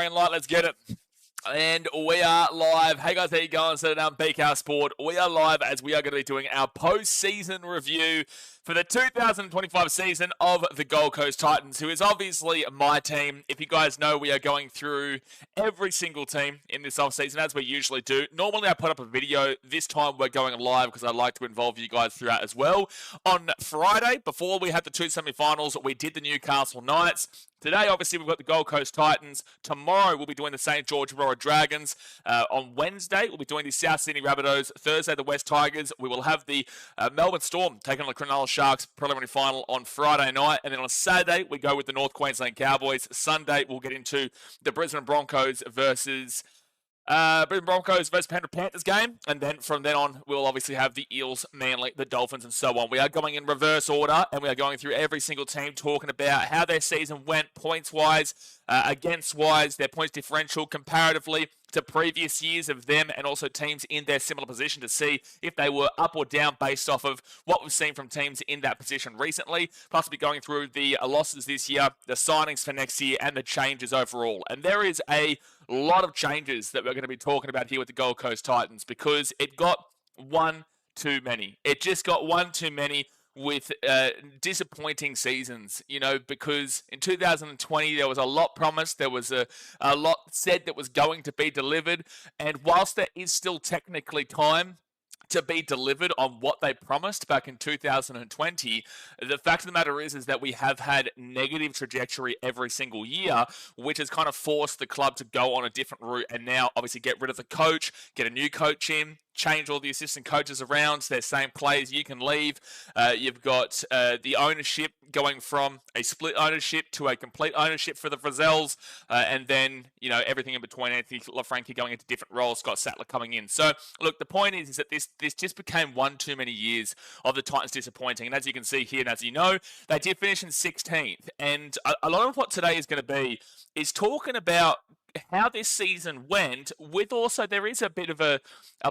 green light. Let's get it. And we are live. Hey guys, how you going? So now BKR Sport. We are live as we are going to be doing our post-season review for the 2025 season of the Gold Coast Titans, who is obviously my team. If you guys know, we are going through every single team in this off-season, as we usually do. Normally, I put up a video. This time, we're going live because I like to involve you guys throughout as well. On Friday, before we had the two semi-finals, we did the Newcastle Knights. Today, obviously, we've got the Gold Coast Titans. Tomorrow, we'll be doing the St. George Aurora Dragons. On Wednesday, we'll be doing the South Sydney Rabbitohs. Thursday, the West Tigers. We will have the Melbourne Storm taking on the Cronulla Sharks preliminary final on Friday night. And then on Saturday, we go with the North Queensland Cowboys. Sunday, we'll get into the Brisbane Broncos versus Penrith Panthers game, and then from then on, we'll obviously have the Eels, Manly, the Dolphins, and so on. We are going in reverse order, and we are going through every single team, talking about how their season went, points-wise, against-wise, their points differential comparatively to previous years of them, and also teams in their similar position to see if they were up or down based off of what we've seen from teams in that position recently. Plus, we'll be going through the losses this year, the signings for next year, and the changes overall. And there is a lot of changes that we're going to be talking about here with the Gold Coast Titans, because it got one too many. It just got one too many with disappointing seasons, because in 2020 there was a lot promised, there was a lot said that was going to be delivered, and whilst there is still technically time to be delivered on what they promised back in 2020, the fact of the matter is that we have had negative trajectory every single year, which has kind of forced the club to go on a different route, and now obviously get rid of the coach, get a new coach in, change all the assistant coaches around. They're same players, you can leave. You've got the ownership going from a split ownership to a complete ownership for the Frizzels, and then everything in between. Anthony LaFranchi going into different roles, Scott Sattler coming in. So look, the point is that this just became one too many years of the Titans disappointing. And as you can see here, and as you know, they did finish in 16th. And a lot of what today is going to be is talking about how this season went, with also there is a bit of a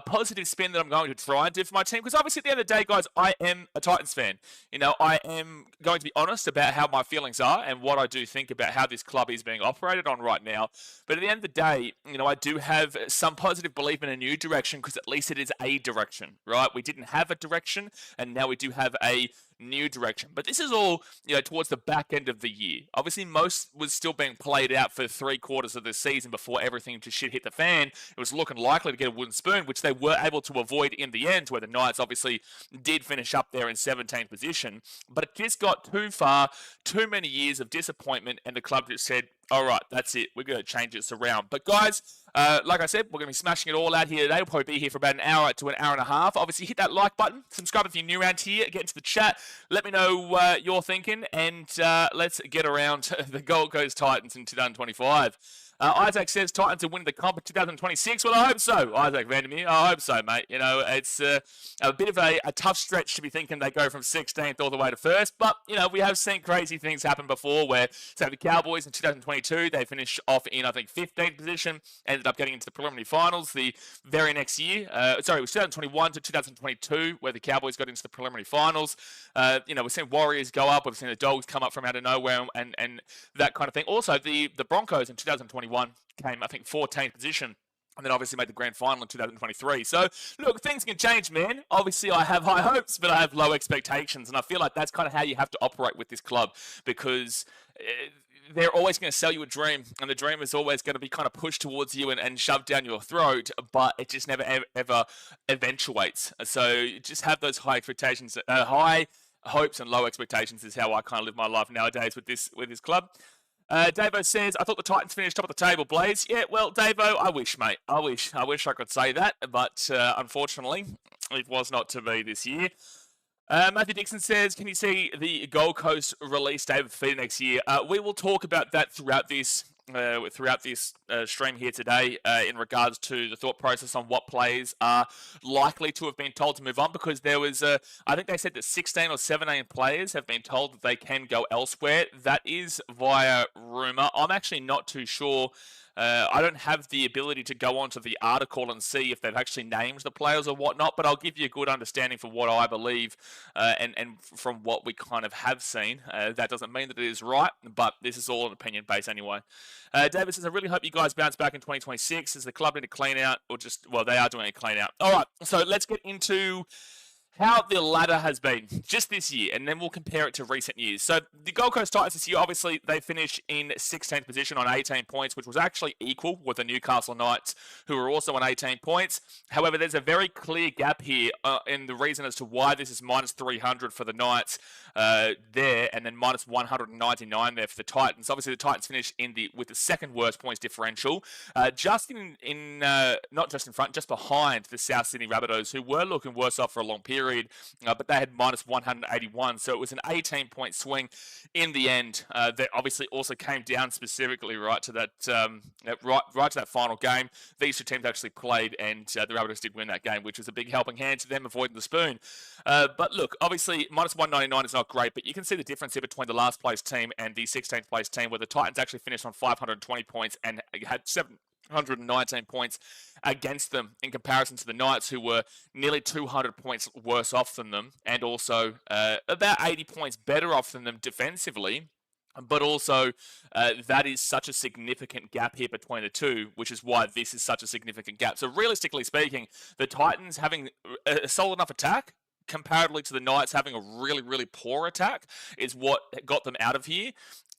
positive spin that I'm going to try and do for my team, because obviously at the end of the day, guys, I am a Titans fan. I am going to be honest about how my feelings are and what I do think about how this club is being operated on right now. But at the end of the day, I do have some positive belief in a new direction, because at least it is a direction, right? We didn't have a direction, and now we do have a new direction. But this is all, towards the back end of the year. Obviously, most was still being played out for 3/4 of the season before everything to shit hit the fan. It was looking likely to get a wooden spoon, which they were able to avoid in the end, where the Knights obviously did finish up there in 17th position. But it just got too far, too many years of disappointment, and the club just said, all right, that's it. We're going to change this around. But guys, like I said, we're going to be smashing it all out here today. We'll probably be here for about an hour to an hour and a half. Obviously, hit that like button. Subscribe if you're new around here. Get into the chat. Let me know what you're thinking. And let's get around the Gold Coast Titans in 2025. Isaac says Titans are winning the comp in 2026. Well, I hope so, Isaac Vandermeer. I hope so, mate. It's a bit of a tough stretch to be thinking they go from 16th all the way to first. But, we have seen crazy things happen before where, say, the Cowboys in 2022, they finished off in, I think, 15th position, ended up getting into the preliminary finals the very next year. It was 2021 to 2022 where the Cowboys got into the preliminary finals. We've seen Warriors go up. We've seen the Dogs come up from out of nowhere and that kind of thing. Also, the Broncos in 2021 came, I think, 14th position, and then obviously made the grand final in 2023. So, look, things can change, man. Obviously, I have high hopes, but I have low expectations, and I feel like that's kind of how you have to operate with this club, because they're always going to sell you a dream, and the dream is always going to be kind of pushed towards you and shoved down your throat, but it just never, ever eventuates. So, just have those high expectations, high hopes and low expectations is how I kind of live my life nowadays with this club. Davo says, I thought the Titans finished top of the table, Blaze. Yeah, well, Davo, I wish, mate. I wish I could say that, but unfortunately, it was not to be this year. Matthew Dixon says, can you see the Gold Coast release date for next year? We will talk about that throughout this stream here today in regards to the thought process on what players are likely to have been told to move on, because there was, I think they said that 16 or 17 players have been told that they can go elsewhere. That is via rumour. I'm actually not too sure. I don't have the ability to go onto the article and see if they've actually named the players or whatnot, but I'll give you a good understanding for what I believe and from what we kind of have seen. That doesn't mean that it is right, but this is all an opinion base anyway. David says, I really hope you guys bounce back in 2026. Does the club need to clean out or just, well, they are doing a clean out. All right, so let's get into how the ladder has been just this year, and then we'll compare it to recent years. So the Gold Coast Titans this year, obviously, they finished in 16th position on 18 points, which was actually equal with the Newcastle Knights, who were also on 18 points. However, there's a very clear gap here in the reason as to why this is minus 300 for the Knights there, and then minus 199 there for the Titans. Obviously, the Titans finished with the second worst points differential, just not just in front, just behind the South Sydney Rabbitohs, who were looking worse off for a long period. But they had minus 181, so it was an 18-point swing in the end. That obviously also came down specifically right to that right to that final game. These two teams actually played, and the Rabbitohs did win that game, which was a big helping hand to them avoiding the spoon. But look, obviously minus 199 is not great, but you can see the difference here between the last place team and the 16th place team, where the Titans actually finished on 520 points and had 719 points against them in comparison to the Knights, who were nearly 200 points worse off than them, and also about 80 points better off than them defensively. But also, that is such a significant gap here between the two, which is why this is such a significant gap. So realistically speaking, the Titans having a solid enough attack, comparatively to the Knights having a really, really poor attack, is what got them out of here.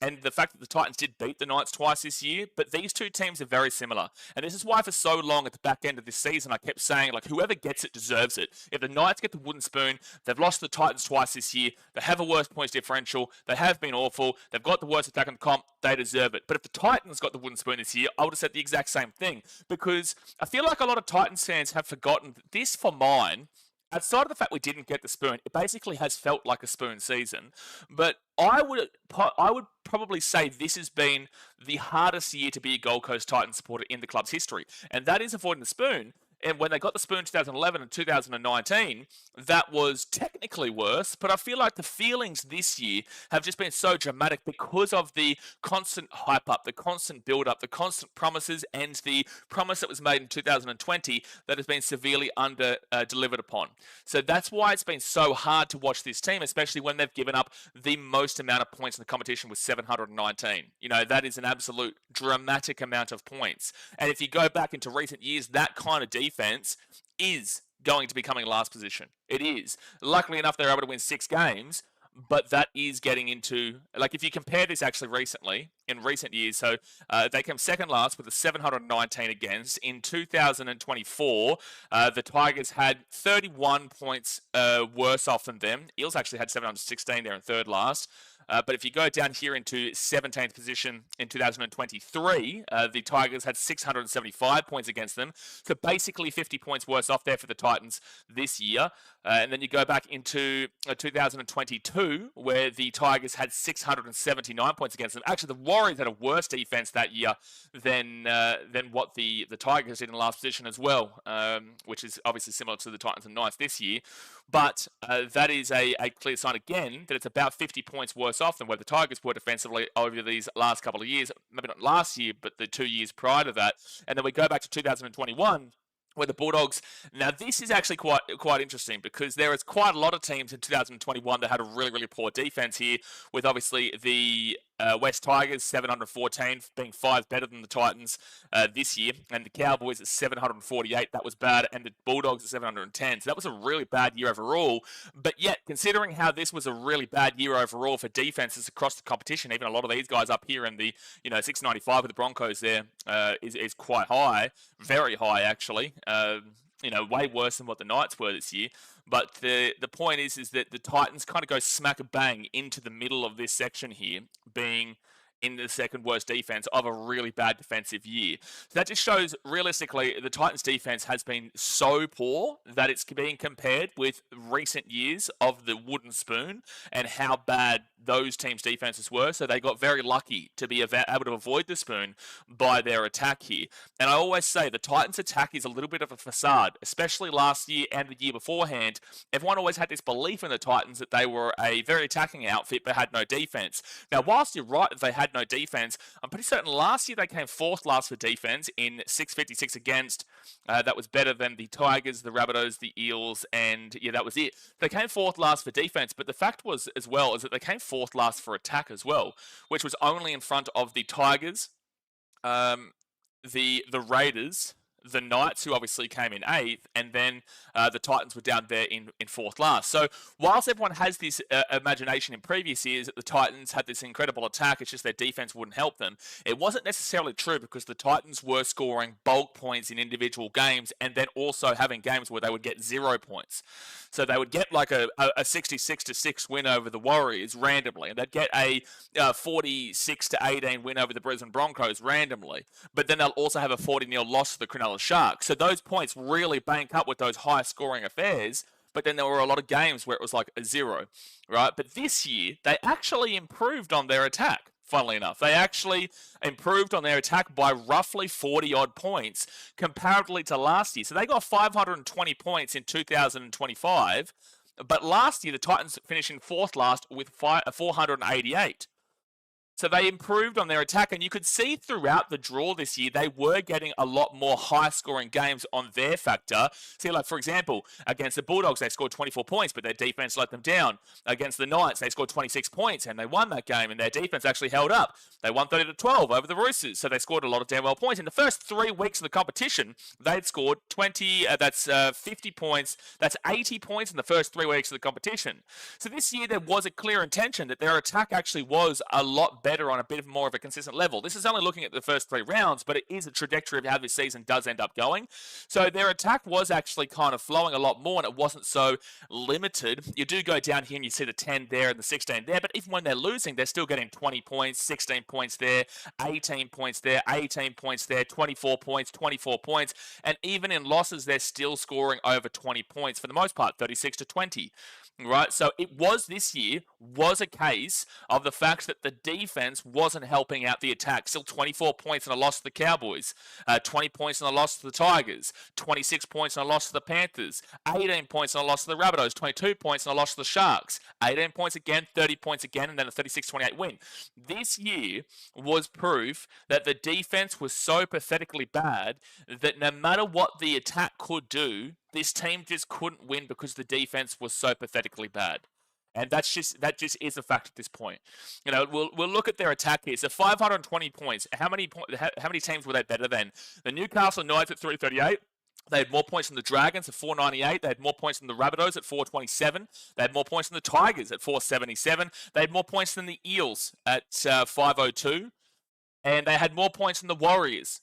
And the fact that the Titans did beat the Knights twice this year, but these two teams are very similar. And this is why for so long at the back end of this season, I kept saying, like, whoever gets it deserves it. If the Knights get the wooden spoon, they've lost to the Titans twice this year, they have a worse points differential, they have been awful, they've got the worst attack in the comp, they deserve it. But if the Titans got the wooden spoon this year, I would have said the exact same thing. Because I feel like a lot of Titans fans have forgotten that this, for mine, outside of the fact we didn't get the spoon, it basically has felt like a spoon season. But I would probably say this has been the hardest year to be a Gold Coast Titans supporter in the club's history. And that is avoiding the spoon. And when they got the spoon in 2011 and 2019, that was technically worse. But I feel like the feelings this year have just been so dramatic because of the constant hype up, the constant build up, the constant promises, and the promise that was made in 2020 that has been severely under delivered upon. So that's why it's been so hard to watch this team, especially when they've given up the most amount of points in the competition with 719. You know, that is an absolute dramatic amount of points. And if you go back into recent years, that kind of defense is going to be coming last position. It is. Luckily enough, they're able to win 6 games, but that is getting into, like, if you compare this actually recently, in recent years, so they came second last with a 719 against. In 2024, the Tigers had 31 points worse off than them. Eels actually had 716 there in third last. But if you go down here into 17th position in 2023, the Tigers had 675 points against them. So basically 50 points worse off there for the Titans this year. And then you go back into 2022, where the Tigers had 679 points against them. Actually, the Warriors had a worse defense that year than what the Tigers did in last position as well, which is obviously similar to the Titans and Knights this year. But that is a clear sign again that it's about 50 points worse off than where the Tigers were defensively over these last couple of years. Maybe not last year, but the 2 years prior to that. And then we go back to 2021, where the Bulldogs, now this is actually quite interesting, because there is quite a lot of teams in 2021 that had a really, really poor defense here, with obviously the West Tigers 714 being 5 better than the Titans this year, and the Cowboys at 748, that was bad, and the Bulldogs at 710. So that was a really bad year overall. But yet, considering how this was a really bad year overall for defenses across the competition, even a lot of these guys up here in the 695 with the Broncos there is quite high, very high actually. Way worse than what the Knights were this year. But the point is that the Titans kind of go smack bang into the middle of this section here, being in the second worst defense of a really bad defensive year. So that just shows, realistically, the Titans' defense has been so poor that it's being compared with recent years of the wooden spoon and how bad those teams' defenses were. So they got very lucky to be able to avoid the spoon by their attack here. And I always say the Titans' attack is a little bit of a facade, especially last year and the year beforehand. Everyone always had this belief in the Titans that they were a very attacking outfit but had no defense. Now, whilst you're right that they had no defense, I'm pretty certain last year they came 4th last for defense in 656 against. That was better than the Tigers, the Rabbitohs, the Eels, and yeah, that was it. They came 4th last for defense, but the fact was as well is that they came 4th last for attack as well, which was only in front of the Tigers, the Raiders, the Knights, who obviously came in 8th, and then the Titans were down there in 4th last. So whilst everyone has this imagination in previous years that the Titans had this incredible attack, it's just their defense wouldn't help them, it wasn't necessarily true because the Titans were scoring bulk points in individual games and then also having games where they would get 0 points. So they would get like a 66-6 win over the Warriors randomly, and they'd get a 46-18 win over the Brisbane Broncos randomly, but then they'll also have a 40-0 loss to the Cronulla Sharks. So those points really bank up with those high-scoring affairs, but then there were a lot of games where it was like a 0, right? But this year, they actually improved on their attack, funnily enough. They actually improved on their attack by roughly 40-odd points comparatively to last year. So they got 520 points in 2025, but last year, the Titans finished in 4th last with 488. So they improved on their attack, and you could see throughout the draw this year, they were getting a lot more high-scoring games on their factor. See, like, for example, against the Bulldogs, they scored 24 points, but their defense let them down. Against the Knights, they scored 26 points, and they won that game, and their defense actually held up. They won 30-12 over the Roosters, so they scored a lot of damn well points. In the first 3 weeks of the competition, they'd scored 50 points. That's 80 points in the first 3 weeks of the competition. So this year, there was a clear intention that their attack actually was a lot better on a bit more of a consistent level. This is only looking at the first 3 rounds, but it is a trajectory of how this season does end up going. So their attack was actually kind of flowing a lot more, and it wasn't so limited. You do go down here and you see the 10 there and the 16 there, but even when they're losing, they're still getting 20 points, 16 points there, 18 points there, 18 points there, 24 points, 24 points, and even in losses, they're still scoring over 20 points for the most part, 36-20. Right, so it was this year was a case of the fact that the defense wasn't helping out the attack. Still 24 points in a loss to the Cowboys, 20 points in a loss to the Tigers, 26 points in a loss to the Panthers, 18 points in a loss to the Rabbitohs, 22 points in a loss to the Sharks, 18 points again, 30 points again, and then a 36-28 win. This year was proof that the defense was so pathetically bad that no matter what the attack could do, this team just couldn't win because the defense was so pathetically bad. And that just is a fact at this point. You know, we'll look at their attack here. So 520 points. How many teams were they better than? The Newcastle Knights at 338. They had more points than the Dragons at 498. They had more points than the Rabbitohs at 427. They had more points than the Tigers at 477. They had more points than the Eels at 502. And they had more points than the Warriors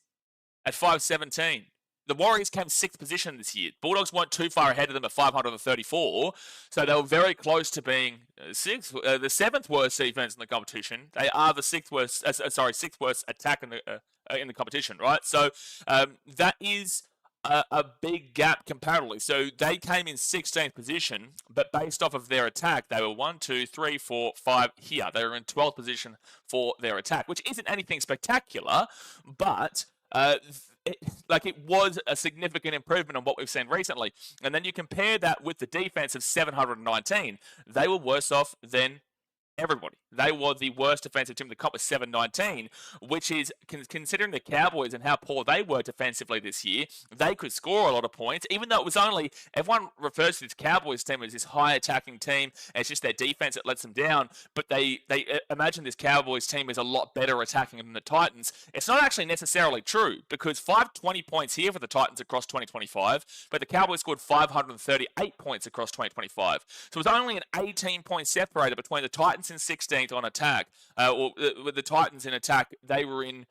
at 517. The Warriors came 6th position this year. Bulldogs weren't too far ahead of them at 534, so they were very close to being the 7th worst defense in the competition. They are the 6th worst attack in the competition, right? So that is a big gap comparatively. So they came in 16th position, but based off of their attack, they were 1, 2, 3, 4, 5 here. They were in 12th position for their attack, which isn't anything spectacular, but it was a significant improvement on what we've seen recently. And then you compare that with the defense of 719. They were worse off than everybody. They were the worst defensive team in the comp with 719, which is, considering the Cowboys and how poor they were defensively this year, they could score a lot of points, even though it was only, everyone refers to this Cowboys team as this high attacking team, and it's just their defense that lets them down, but they imagine this Cowboys team is a lot better attacking than the Titans. It's not actually necessarily true, because 520 points here for the Titans across 2025, but the Cowboys scored 538 points across 2025. So it was only an 18-point separator between the Titans in 16th on attack, with the Titans in attack. They were in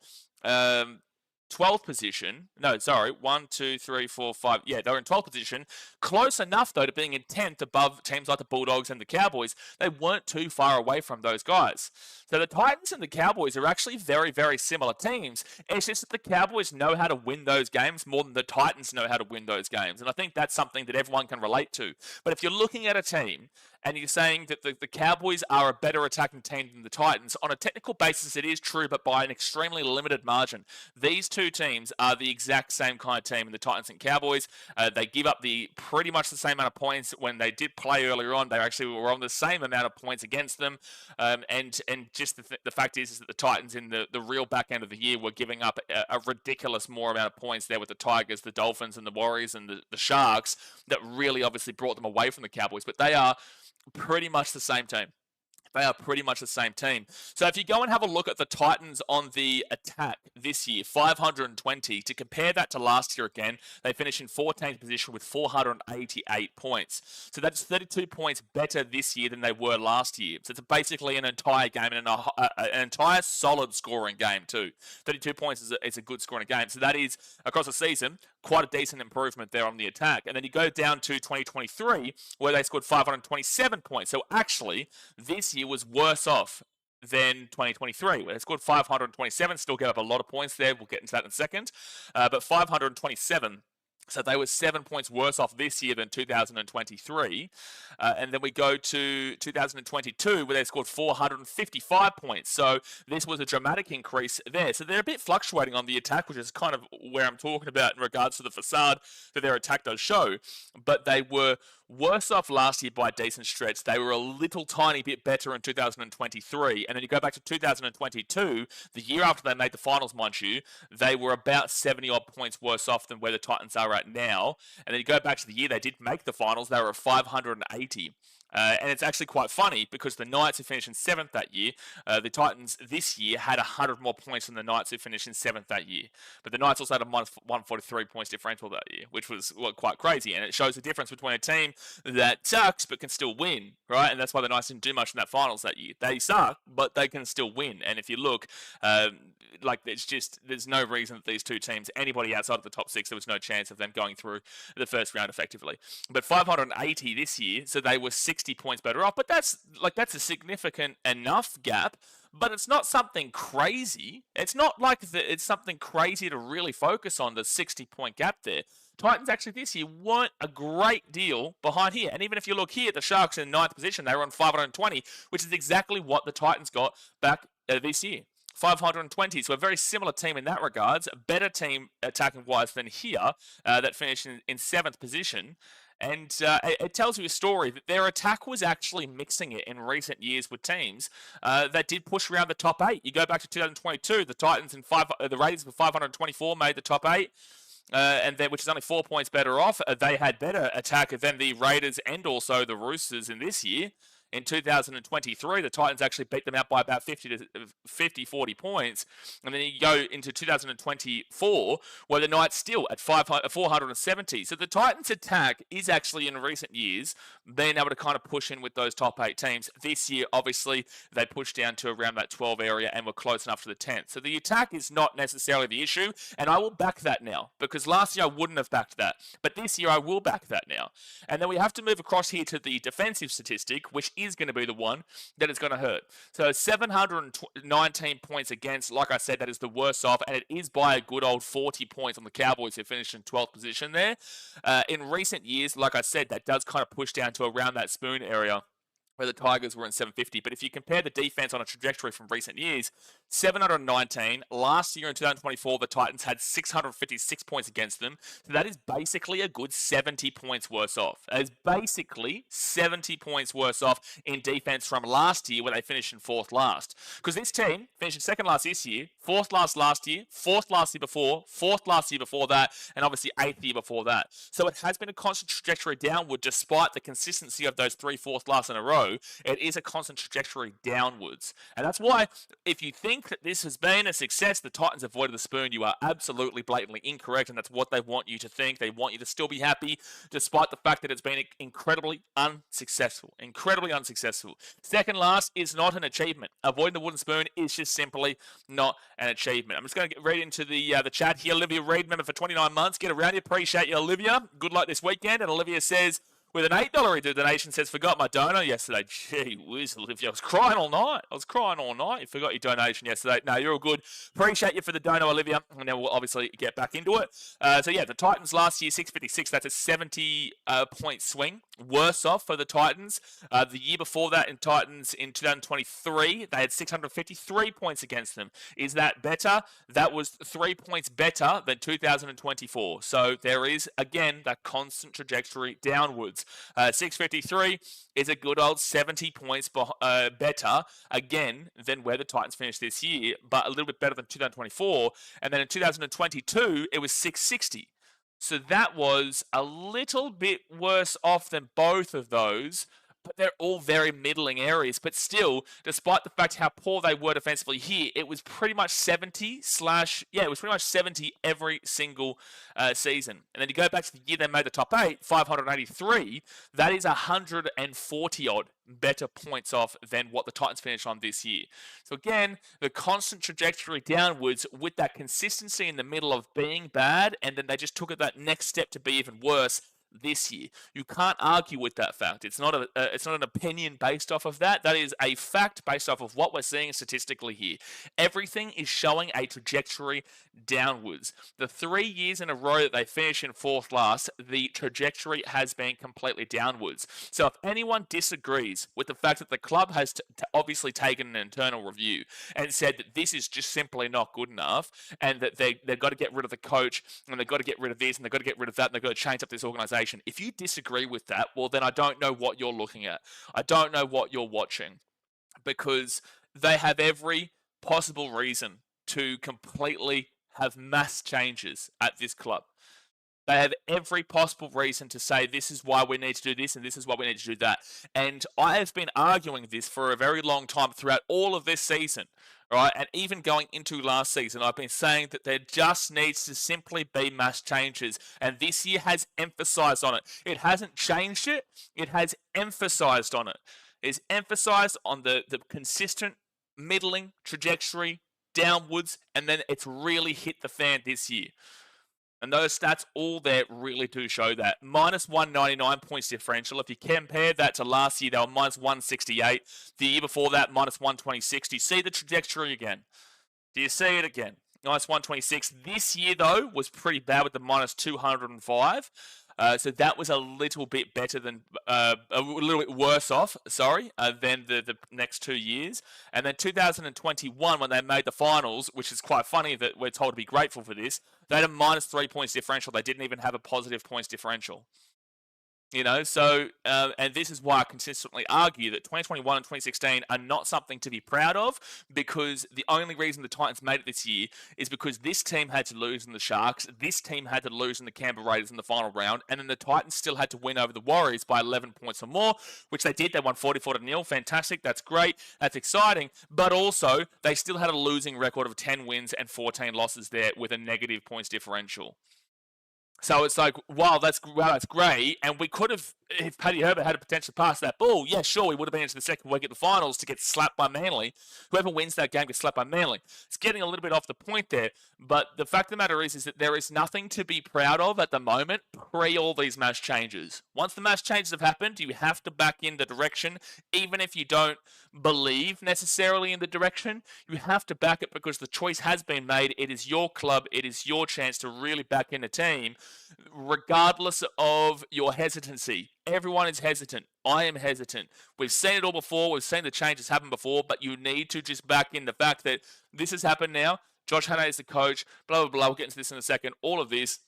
12th position. No, sorry, 1, 2, 3, 4, 5. Yeah, they were in 12th position. Close enough, though, to being in 10th above teams like the Bulldogs and the Cowboys. They weren't too far away from those guys. So the Titans and the Cowboys are actually very, very similar teams. It's just that the Cowboys know how to win those games more than the Titans know how to win those games. And I think that's something that everyone can relate to. But if you're looking at a team and you're saying that the Cowboys are a better attacking team than the Titans, on a technical basis it is true, but by an extremely limited margin. These two teams are the exact same kind of team in the Titans and Cowboys. They give up pretty much the same amount of points. When they did play earlier on, they actually were on the same amount of points against them. And just the fact is that the Titans in the real back end of the year were giving up a ridiculous more amount of points there with the Tigers, the Dolphins, and the Warriors, and the Sharks that really obviously brought them away from the Cowboys. But they are pretty much the same team. They are pretty much the same team. So if you go and have a look at the Titans on the attack this year, 520, to compare that to last year again, they finished in 14th position with 488 points. So that's 32 points better this year than they were last year. So it's basically an entire game and an entire solid scoring game too. 32 points is a good scoring game. So that is, across the season, quite a decent improvement there on the attack. And then you go down to 2023, where they scored 527 points. So actually, this year was worse off than 2023, where they scored 527, still gave up a lot of points there. We'll get into that in a second. But 527. So they were 7 points worse off this year than 2023. And then we go to 2022, where they scored 455 points. So this was a dramatic increase there. So they're a bit fluctuating on the attack, which is kind of where I'm talking about in regards to the facade that their attack does show. But they were worse off last year by a decent stretch. They were a little tiny bit better in 2023. And then you go back to 2022, the year after they made the finals, mind you, they were about 70 odd points worse off than where the Titans are right now. And then you go back to the year they did make the finals, they were at 580. And it's actually quite funny because the Knights who finished in 7th that year, the Titans this year had 100 more points than the Knights who finished in 7th that year. But the Knights also had a minus 143 points differential that year, which was quite crazy. And it shows the difference between a team that sucks but can still win, right? And that's why the Knights didn't do much in that finals that year. They suck, but they can still win. And if you look, there's no reason that these two teams, anybody outside of the top 6, there was no chance of them going through the first round effectively. But 580 this year, so they were 60 points better off. But that's a significant enough gap. But it's not something crazy. It's not like it's something crazy to really focus on, the 60-point gap there. Titans actually this year weren't a great deal behind here. And even if you look here, the Sharks in 9th position, they were on 520, which is exactly what the Titans got back this year. 520, so a very similar team in that regards. A better team attacking-wise than here, that finished in 7th position. And it tells you a story that their attack was actually mixing it in recent years with teams that did push around the top 8. You go back to 2022, the Titans and the Raiders with 524 made the top 8. Which is only 4 points better off. They had better attack than the Raiders and also the Roosters in this year. In 2023, the Titans actually beat them out by about 40 points. And then you go into 2024, where the Knights still at 470. So the Titans' attack is actually, in recent years, being able to kind of push in with those top 8 teams. This year, obviously, they pushed down to around that 12 area and were close enough to the 10th. So the attack is not necessarily the issue, and I will back that now, because last year I wouldn't have backed that. But this year I will back that now. And then we have to move across here to the defensive statistic, which is going to be the one that is going to hurt. So 719 points against, like I said, that is the worst off, and it is by a good old 40 points on the Cowboys, who finished in 12th position there. In recent years, like I said, that does kind of push down to around that spoon area, where the Tigers were in 750. But if you compare the defense on a trajectory from recent years, 719. Last year in 2024, the Titans had 656 points against them. So that is basically a good 70 points worse off. That is basically 70 points worse off in defense from last year, where they finished in 4th last. Because this team finished in 2nd last this year, 4th last year, 4th last year before, 4th last year before that, and obviously 8th year before that. So it has been a constant trajectory downward, despite the consistency of those 3 4th last in a row. It is a constant trajectory downwards. And that's why, if you think that this has been a success, the Titans avoided the spoon, you are absolutely blatantly incorrect, and that's what they want you to think. They want you to still be happy, despite the fact that it's been incredibly unsuccessful. Incredibly unsuccessful. 2nd last is not an achievement. Avoiding the wooden spoon is just simply not an achievement. I'm just going to read into the chat here. Olivia Reed, member for 29 months. Get around you. Appreciate you, Olivia. Good luck this weekend. And Olivia says, with an $8 donation, says, forgot my dono yesterday. Gee whiz, Olivia. I was crying all night. You forgot your donation yesterday. No, you're all good. Appreciate you for the dono, Olivia. And then we'll obviously get back into it. So yeah, the Titans last year, 656. That's a 70-point swing. Worse off for the Titans. The year before that in Titans in 2023, they had 653 points against them. Is that better? That was 3 points better than 2024. So there is, again, that constant trajectory downwards. 653 is a good old 70 points better, again, than where the Titans finished this year, but a little bit better than 2024. And then in 2022, it was 660. So that was a little bit worse off than both of those, but they're all very middling areas. But still, despite the fact how poor they were defensively here, it was pretty much 70 every single season. And then you go back to the year they made the top 8, 583, that is 140 odd better points off than what the Titans finished on this year. So again, the constant trajectory downwards with that consistency in the middle of being bad, and then they just took it that next step to be even worse this year. You can't argue with that fact. It's not an opinion based off of that. That is a fact based off of what we're seeing statistically here. Everything is showing a trajectory downwards. The 3 years in a row that they finish in 4th last, the trajectory has been completely downwards. So if anyone disagrees with the fact that the club has obviously taken an internal review and said that this is just simply not good enough, and that they've got to get rid of the coach, and they've got to get rid of this, and they've got to get rid of that, and they've got to change up this organization. If you disagree with that, well, then I don't know what you're looking at. I don't know what you're watching, because they have every possible reason to completely have mass changes at this club. They have every possible reason to say this is why we need to do this and this is why we need to do that. And I have been arguing this for a very long time throughout all of this season, right? And even going into last season, I've been saying that there just needs to simply be mass changes. And this year has emphasized on it. It hasn't changed it. It has emphasized on it. It's emphasized on the consistent middling trajectory downwards, and then it's really hit the fan this year. And those stats all there really do show that. Minus 199 points differential. If you compare that to last year, they were minus 168. The year before that, minus 126. Do you see the trajectory again? Do you see it again? Minus 126. This year, though, was pretty bad with the minus 205. So that was a little bit better than, a little bit worse off, than the next 2 years. And then 2021, when they made the finals, which is quite funny that we're told to be grateful for this, they had a minus 3 points differential. They didn't even have a positive points differential. You know, so, and this is why I consistently argue that 2021 and 2016 are not something to be proud of, because the only reason the Titans made it this year is because this team had to lose in the Sharks, this team had to lose in the Canberra Raiders in the final round, and then the Titans still had to win over the Warriors by 11 points or more, which they did. They won 44-0. Fantastic. That's great. That's exciting. But also, they still had a losing record of 10 wins and 14 losses there with a negative points differential. So it's like, wow, that's great. And we could have, if Paddy Herbert had a potential to pass that ball, yeah, sure, we would have been into the second week at the finals to get slapped by Manly. Whoever wins that game gets slapped by Manly. It's getting a little bit off the point there. But the fact of the matter is that there is nothing to be proud of at the moment pre all these mass changes. Once the mass changes have happened, you have to back in the direction, even if you don't believe necessarily in the direction. You have to back it because the choice has been made. It is your club. It is your chance to really back in a team, regardless of your hesitancy. Everyone is hesitant. I am hesitant. We've seen it all before. We've seen the changes happen before, but you need to just back in the fact that this has happened now. Josh Hannay is the coach, blah, blah, blah. We'll get into this in a second. All of this,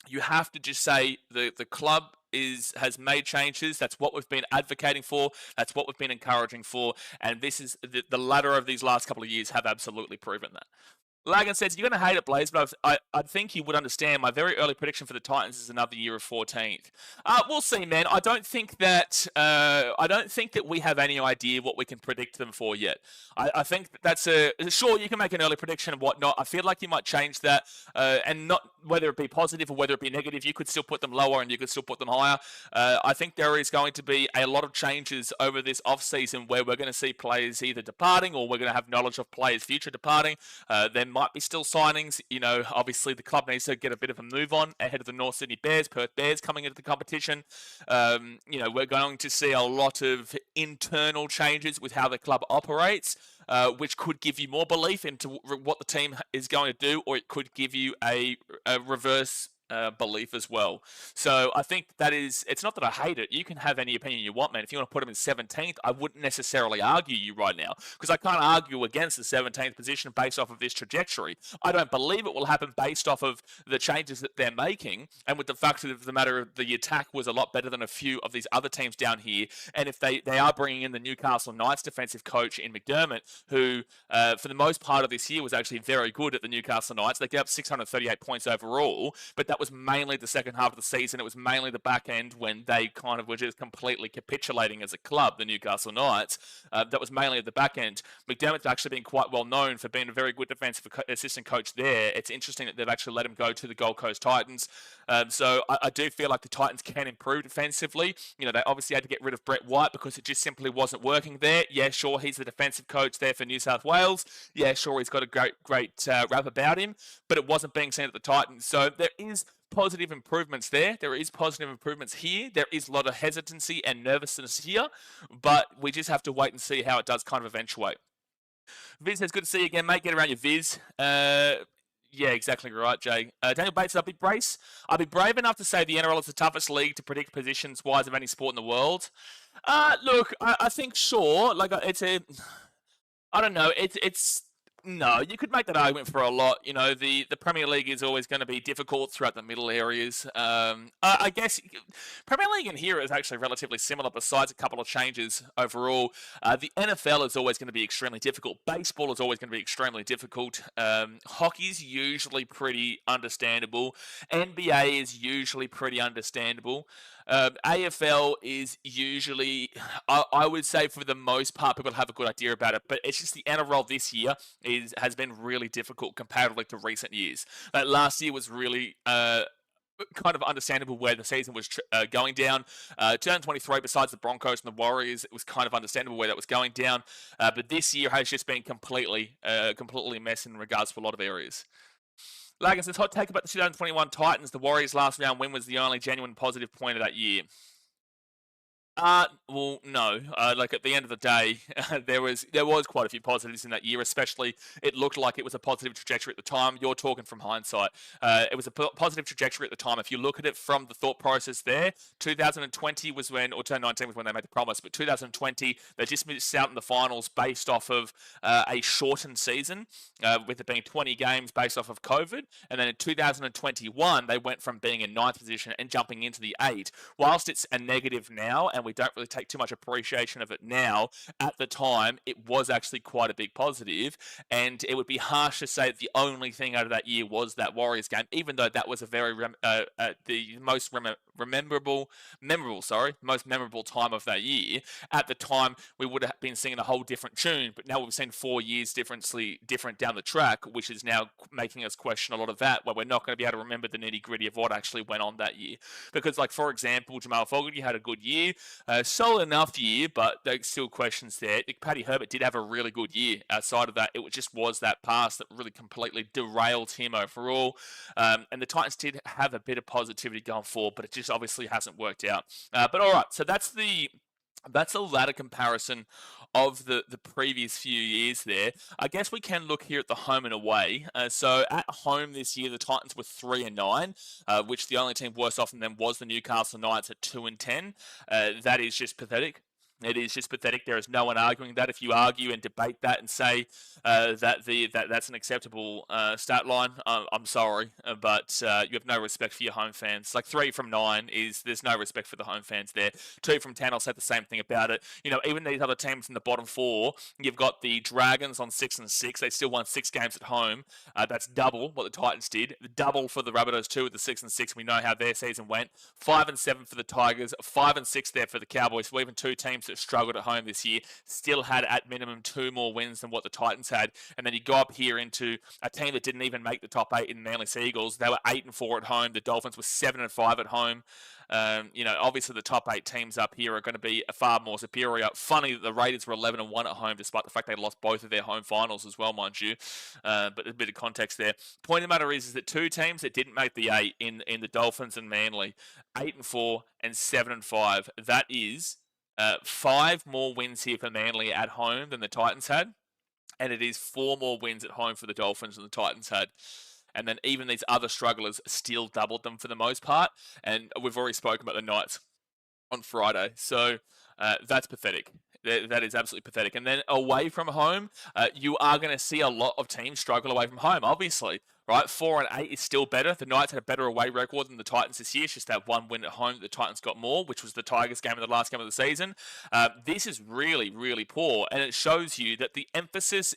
you have to just say the club has made changes. That's what we've been advocating for. That's what we've been encouraging for. And this is the latter of these last couple of years have absolutely proven that. Lagan says, you're going to hate it, Blaze, but I think you would understand my very early prediction for the Titans is another year of 14th. We'll see, man. I don't think that we have any idea what we can predict them for yet. I think that's sure, you can make an early prediction and whatnot. I feel like you might change that, and not whether it be positive or whether it be negative. You could still put them lower and you could still put them higher. I think there is going to be a lot of changes over this off-season where we're going to see players either departing or we're going to have knowledge of players future departing. There might be still signings. You know, obviously the club needs to get a bit of a move on ahead of the North Sydney Bears, Perth Bears coming into the competition. You know, we're going to see a lot of internal changes with how the club operates, which could give you more belief into what the team is going to do, or it could give you a reverse belief as well. So I think it's not that I hate it. You can have any opinion you want, man. If you want to put him in 17th, I wouldn't necessarily argue you right now, because I can't argue against the 17th position based off of this trajectory. I don't believe it will happen based off of the changes that they're making, and with the fact of the matter, the attack was a lot better than a few of these other teams down here. And if they are bringing in the Newcastle Knights defensive coach in McDermott, who for the most part of this year was actually very good at the Newcastle Knights. They gave up 638 points overall, but that was mainly the second half of the season. It was mainly the back end when they kind of were just completely capitulating as a club, the Newcastle Knights. That was mainly at the back end. McDermott's actually been quite well known for being a very good defensive assistant coach there. It's interesting that they've actually let him go to the Gold Coast Titans. So I do feel like the Titans can improve defensively. You know, they obviously had to get rid of Brett White because it just simply wasn't working there. Yeah, sure, he's the defensive coach there for New South Wales. Yeah, sure, he's got a great rap about him, but it wasn't being seen at the Titans. So there is positive improvements there. There is positive improvements here. There is a lot of hesitancy and nervousness here, but we just have to wait and see how it does kind of eventuate. Viz says, good to see you again, mate. Get around your Viz. Yeah, exactly right, Jay. Daniel Bates said, I'll be brave enough to say the NRL is the toughest league to predict positions-wise of any sport in the world. Look, I think sure. Like I don't know. No, you could make that argument for a lot. You know, the Premier League is always going to be difficult throughout the middle areas. I guess Premier League in here is actually relatively similar, besides a couple of changes overall. The NFL is always going to be extremely difficult. Baseball is always going to be extremely difficult. Hockey's usually pretty understandable. NBA is usually pretty understandable. AFL is usually, I would say for the most part, people have a good idea about it, but it's just the NRL this year has been really difficult comparatively to recent years. Like last year was really kind of understandable where the season was going down. 2023, besides the Broncos and the Warriors, it was kind of understandable where that was going down. But this year has just been completely a mess in regards to a lot of areas. Lagan says, hot take about the 2021 Titans. The Warriors' last round win was the only genuine positive point of that year. Well, no. Like at the end of the day, there was quite a few positives in that year. Especially, it looked like it was a positive trajectory at the time. You're talking from hindsight. It was a positive trajectory at the time. If you look at it from the thought process there, 2020 was when, or 2019 was when they made the promise. But 2020, they just missed out in the finals based off of a shortened season, with it being 20 games based off of COVID. And then in 2021, they went from being in 9th position and jumping into the 8. Whilst it's a negative now, and we don't really take too much appreciation of it now, at the time, it was actually quite a big positive, and it would be harsh to say that the only thing out of that year was that Warriors game, even though that was a very the most memorable time of that year. At the time, we would have been singing a whole different tune, but now we've seen 4 years different down the track, which is now making us question a lot of that, where we're not going to be able to remember the nitty-gritty of what actually went on that year. Because, like, for example, Jamal Fogarty had a good year, solid enough year, but there's still questions there. Paddy Herbert did have a really good year. Outside of that, it just was that pass that really completely derailed him overall. And the Titans did have a bit of positivity going forward, but it just obviously hasn't worked out. But all right, so that's the ladder comparison of the previous few years there. I guess we can look here at the home and away. So at home this year, the Titans were 3-9, which the only team worse off than them was the Newcastle Knights at 2-10. That is just pathetic. It is just pathetic. There is no one arguing that. If you argue and debate that and say that's an acceptable stat line, I'm sorry, but you have no respect for your home fans. Like 3 from 9 there's no respect for the home fans there. 2 from 10, I'll say the same thing about it. You know, even these other teams in the bottom 4, you've got the Dragons on 6-6. They still won 6 games at home. That's double what the Titans did. Double for the Rabbitohs too with the 6-6. We know how their season went. 5-7 for the Tigers. 5-6 there for the Cowboys. So even 2 teams that struggled at home this year still had at minimum 2 more wins than what the Titans had. And then you go up here into a team that didn't even make the top 8 in Manly Seagulls. They were 8-4 at home. The Dolphins were 7-5 at home. You know, obviously the top 8 teams up here are going to be far more superior. Funny that the Raiders were 11-1 at home, despite the fact they lost both of their home finals as well, mind you. But a bit of context there. Point of the matter is that 2 teams that didn't make the 8 in the Dolphins and Manly, 8-4 and 7-5. That is 5 more wins here for Manly at home than the Titans had, and it is 4 more wins at home for the Dolphins than the Titans had. And then even these other strugglers still doubled them for the most part. And we've already spoken about the Knights on Friday. So that's pathetic. That is absolutely pathetic. And then away from home, you are going to see a lot of teams struggle away from home, obviously. Right, 4-8 is still better. The Knights had a better away record than the Titans this year. It's just that 1 win at home that the Titans got more, which was the Tigers game in the last game of the season. This is really, really poor, and it shows you that the emphasis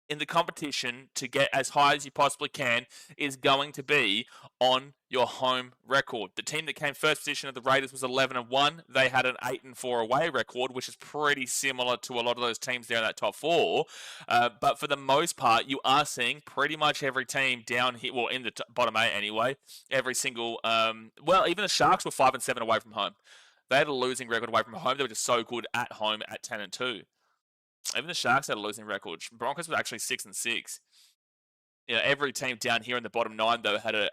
in the competition to get as high as you possibly can is going to be on your home record. The team that came first position of the Raiders was 11-1. They had an 8-4 away record, which is pretty similar to a lot of those teams there in that top four. But for the most part, you are seeing pretty much every team down here, well, in the bottom 8 anyway, every single, well, even the Sharks were 5-7 away from home. They had a losing record away from home. They were just so good at home at 10-2. Even the Sharks had a losing record. Broncos were actually 6-6. You know, every team down here in the bottom 9, though, had a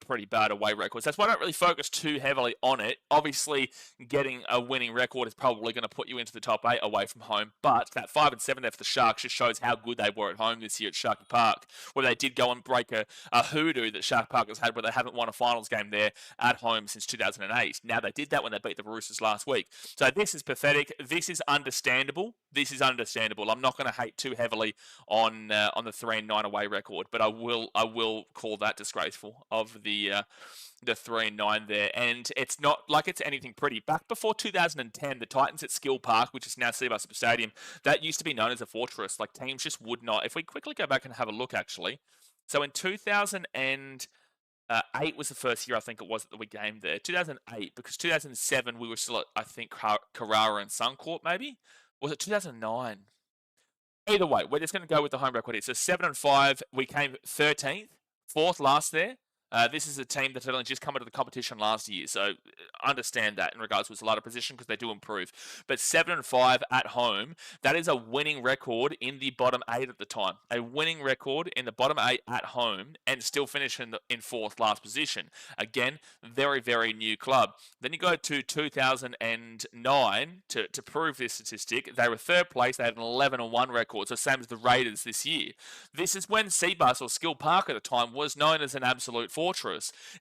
pretty bad away record. So that's why I don't really focus too heavily on it. Obviously, getting a winning record is probably going to put you into the top 8 away from home. But that 5-7 there for the Sharks just shows how good they were at home this year at Sharky Park, where they did go and break a hoodoo that Sharky Park has had, where they haven't won a finals game there at home since 2008. Now, they did that when they beat the Roosters last week. So this is pathetic. This is understandable. I'm not going to hate too heavily on the 3-9 away record, but I will call that disgraceful of the 3-9 there. And it's not like it's anything pretty. Back before 2010, the Titans at Skill Park, which is now Cbus Super Stadium, that used to be known as a fortress. Like, teams just would not. If we quickly go back and have a look, actually. So in 2008 was the first year, I think it was, that we gamed there. 2008, because 2007 we were still at, I think, Carrara and Suncorp, maybe? Was it 2009? Either way, we're just going to go with the home record here. So 7-5, we came 13th, 4th last there. This is a team that had only just come into the competition last year, so understand that in regards to its ladder position, because they do improve. But 7-5 at home, that is a winning record in the bottom 8 at the time. A winning record in the bottom 8 at home, and still finish in 4th last position. Again, very, very new club. Then you go to 2009 to prove this statistic. They were 3rd place. They had an 11-1 record, so same as the Raiders this year. This is when Cbus, or Skill Park at the time, was known as an absolute fortress.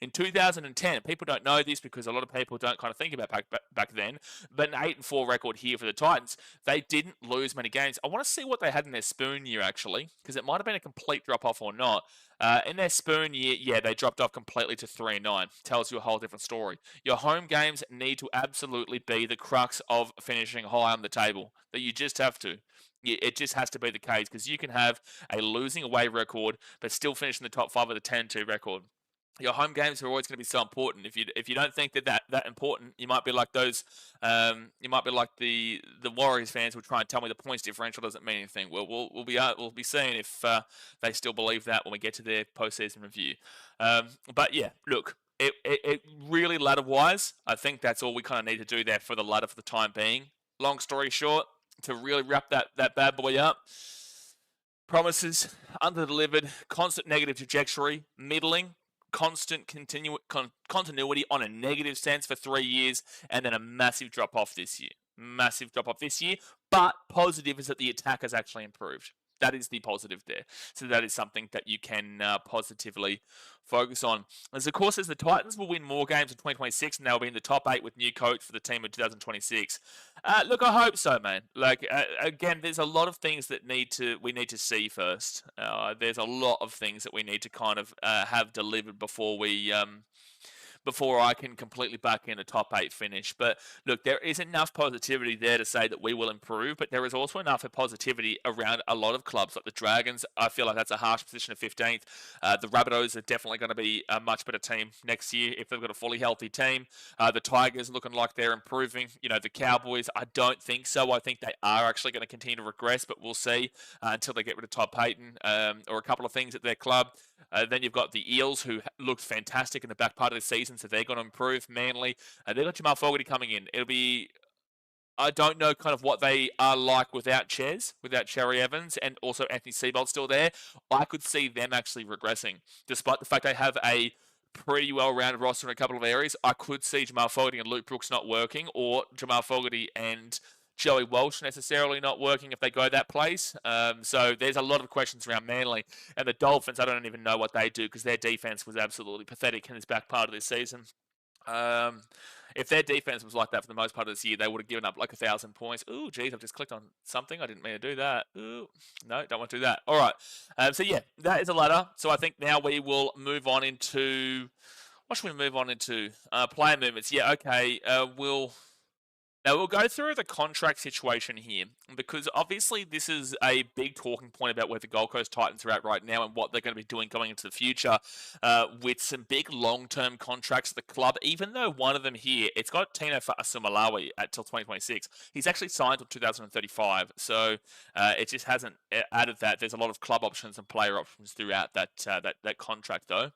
In 2010, people don't know this because a lot of people don't kind of think about back then, but an 8-4 record here for the Titans. They didn't lose many games. I want to see what they had in their spoon year, actually, because it might have been a complete drop-off or not. In their spoon year, yeah, they dropped off completely to 3-9. Tells you a whole different story. Your home games need to absolutely be the crux of finishing high on the table. That you just have to. It just has to be the case, because you can have a losing away record but still finish in the top 5 with a 10-2 record. Your home games are always going to be so important. If you don't think that important, you might be like those. You might be like the Warriors fans who try and tell me the points differential doesn't mean anything. Well, we'll be seeing if they still believe that when we get to their postseason review. But yeah, look, it really ladder wise, I think that's all we kind of need to do there for the ladder for the time being. Long story short, to really wrap that bad boy up. Promises under-delivered, constant negative trajectory, middling. Constant continuity on a negative sense for 3 years, and then a massive drop-off this year. But positive is that the attack has actually improved. That is the positive there. So that is something that you can positively focus on. As of course, as the Titans will win more games in 2026, and they'll be in the top 8 with new coach for the team in 2026. Look, I hope so, man. Like, again, there's a lot of things that we need to see first. There's a lot of things that we need to kind of have delivered before I can completely back in a top 8 finish. But look, there is enough positivity there to say that we will improve, but there is also enough positivity around a lot of clubs, like the Dragons. I feel like that's a harsh position of 15th. The Rabbitohs are definitely going to be a much better team next year if they've got a fully healthy team. The Tigers looking like they're improving. You know, the Cowboys, I don't think so. I think they are actually going to continue to regress, but we'll see until they get rid of Todd Payton or a couple of things at their club. Then you've got the Eels, who looked fantastic in the back part of the season, so they're going to improve. Manly, they've got Jamal Fogarty coming in. It'll be, I don't know kind of what they are like without Cherry Evans, and also Anthony Seibold still there. I could see them actually regressing, despite the fact they have a pretty well-rounded roster in a couple of areas. I could see Jamal Fogarty and Luke Brooks not working, or Jamal Fogarty and Joey Walsh necessarily not working if they go that place. So there's a lot of questions around Manly. And the Dolphins, I don't even know what they do, because their defense was absolutely pathetic in this back part of this season. If their defense was like that for the most part of this year, they would have given up like 1,000 points. Ooh, geez, I've just clicked on something. I didn't mean to do that. Ooh, no, don't want to do that. All right. So yeah, that is a ladder. So I think now we will move on into, what should we move on into? Player movements. Yeah, okay. Now, we'll go through the contract situation here because obviously this is a big talking point about where the Gold Coast Titans are at right now and what they're going to be doing going into the future with some big long-term contracts at the club. Even though one of them here, it's got Tino Fa'asuamaleaui till 2026. He's actually signed till 2035, so it just hasn't added that. There's a lot of club options and player options throughout that contract, though.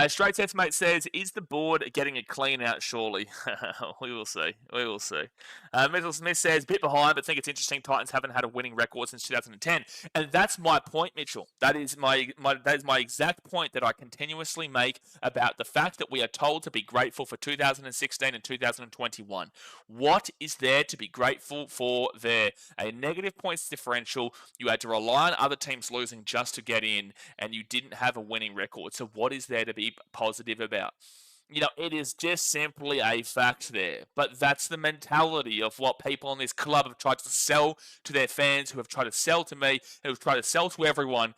Straight Sets Mate says, is the board getting a clean out surely? We will see. We will see. Mitchell Smith says, bit behind, but think it's interesting. Titans haven't had a winning record since 2010. And that's my point, Mitchell. That is my exact point that I continuously make about the fact that we are told to be grateful for 2016 and 2021. What is there to be grateful for there? A negative points differential. You had to rely on other teams losing just to get in, and you didn't have a winning record. So what is there to be positive about? It is just simply a fact there. But that's the mentality of what people in this club have tried to sell to their fans, who have tried to sell to me, who have tried to sell to everyone,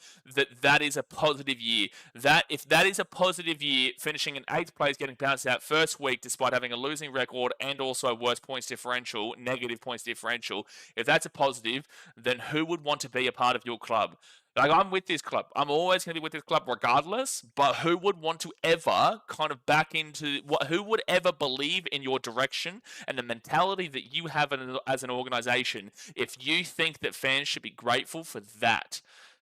that is a positive year. If that is a positive year, finishing in 8th place, getting bounced out first week despite having a losing record and also worse points differential, negative points differential, if that's a positive, then who would want to be a part of your club? Like, I'm with this club. I'm always going to be with this club regardless, but who would want to ever kind of back into who would ever believe in your direction and the mentality that you have as an organization if you think that fans should be grateful for that?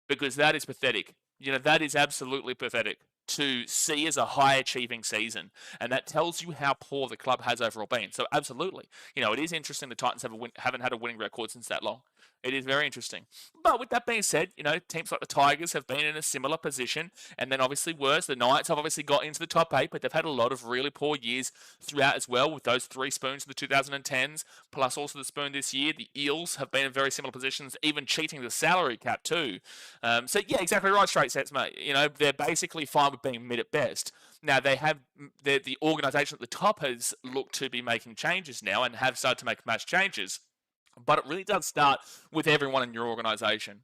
Because that is pathetic. That is absolutely pathetic to see as a high achieving season. And that tells you how poor the club has overall been. So absolutely, it is interesting the Titans haven't had a winning record since that long. It is very interesting. But with that being said, teams like the Tigers have been in a similar position. And then obviously worse, the Knights have obviously got into the top 8, but they've had a lot of really poor years throughout as well, with those 3 spoons in the 2010s, plus also the spoon this year. The Eels have been in very similar positions, even cheating the salary cap too. So yeah, exactly right, Straight Sets, mate. They're basically fine with being mid at best. Now, the organisation at the top has looked to be making changes now and have started to make mass changes. But it really does start with everyone in your organisation.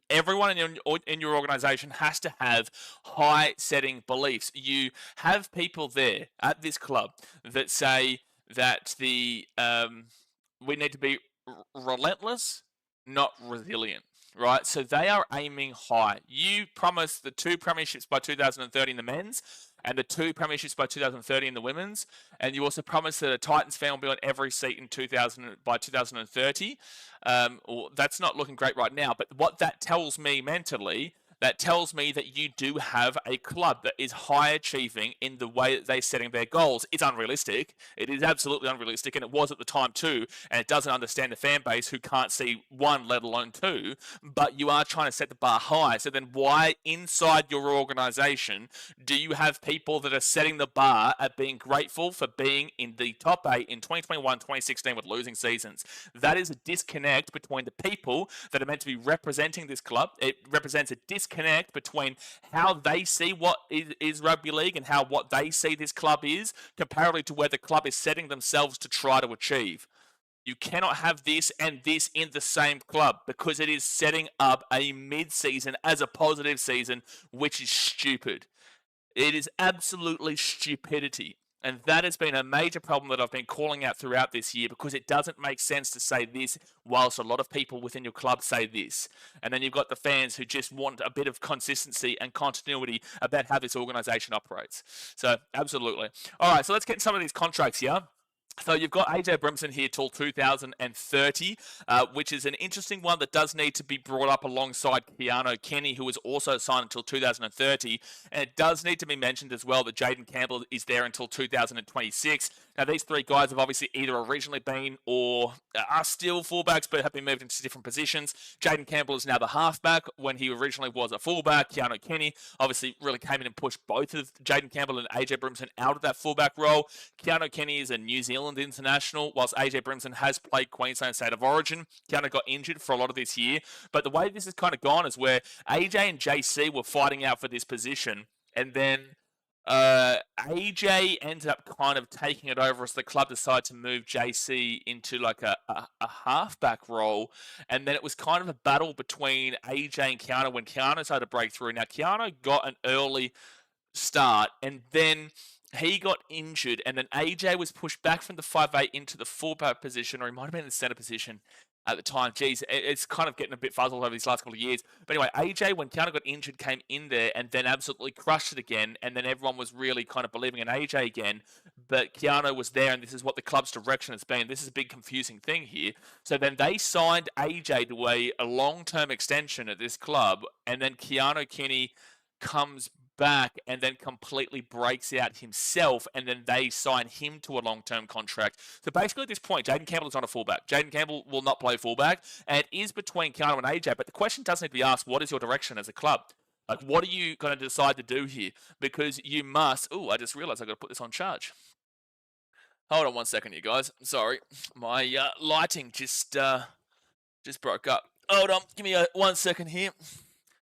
Everyone in your organisation has to have high-setting beliefs. You have people there at this club that say that we need to be relentless, not resilient. Right, so they are aiming high. You promised the 2 premierships by 2030 in the men's and the 2 premierships by 2030 in the women's, and you also promised that a Titans fan will be on every seat by 2030. That's not looking great right now, but what that tells me mentally, that tells me that you do have a club that is high achieving in the way that they're setting their goals. It's unrealistic. It is absolutely unrealistic, and it was at the time too, and it doesn't understand the fan base who can't see 1, let alone 2, but you are trying to set the bar high. So then why inside your organisation do you have people that are setting the bar at being grateful for being in the top 8 in 2021, 2016 with losing seasons? That is a disconnect between the people that are meant to be representing this club. It represents a disconnect between how they see what is rugby league and what they see this club is, comparatively to where the club is setting themselves to try to achieve. You cannot have this and this in the same club because it is setting up a mid-season as a positive season, which is stupid. It is absolutely stupidity. And that has been a major problem that I've been calling out throughout this year, because it doesn't make sense to say this whilst a lot of people within your club say this. And then you've got the fans who just want a bit of consistency and continuity about how this organisation operates. So, absolutely. All right, so let's get some of these contracts here. So you've got AJ Brimson here till 2030, which is an interesting one that does need to be brought up alongside Keanu Kenny, who is also signed until 2030. And it does need to be mentioned as well that Jaden Campbell is there until 2026. Now, these 3 guys have obviously either originally been or are still fullbacks, but have been moved into different positions. Jaden Campbell is now the halfback when he originally was a fullback. Keanu Kenny obviously really came in and pushed both of Jaden Campbell and AJ Brimson out of that fullback role. Keanu Kenny is a New Zealand international, whilst AJ Brimson has played Queensland State of Origin. Keanu got injured for a lot of this year, but the way this has kind of gone is where AJ and JC were fighting out for this position, and then AJ ended up kind of taking it over as the club decided to move JC into like a halfback role, and then it was kind of a battle between AJ and Keanu when Keanu started to break through. Now, Keanu got an early start, and then he got injured, and then AJ was pushed back from the 5'8" into the fullback position, or he might have been in the centre position at the time. Geez, it's kind of getting a bit fuzzled over these last couple of years. But anyway, AJ, when Keanu got injured, came in there and then absolutely crushed it again, and then everyone was really kind of believing in AJ again. But Keanu was there, and this is what the club's direction has been. This is a big confusing thing here. So then they signed AJ to a long-term extension at this club, and then Keanu Kenny comes back and then completely breaks out himself, and then they sign him to a long-term contract. So basically at this point, Jaden Campbell is not a fullback. Jaden Campbell will not play fullback, and it is between Keanu and AJ, but the question does need to be asked, what is your direction as a club? Like, what are you going to decide to do here? Because you must... Oh, I just realized I've got to put this on charge. Hold on 1 second, you guys. Sorry. My lighting just broke up. Hold on. Give me 1 second here.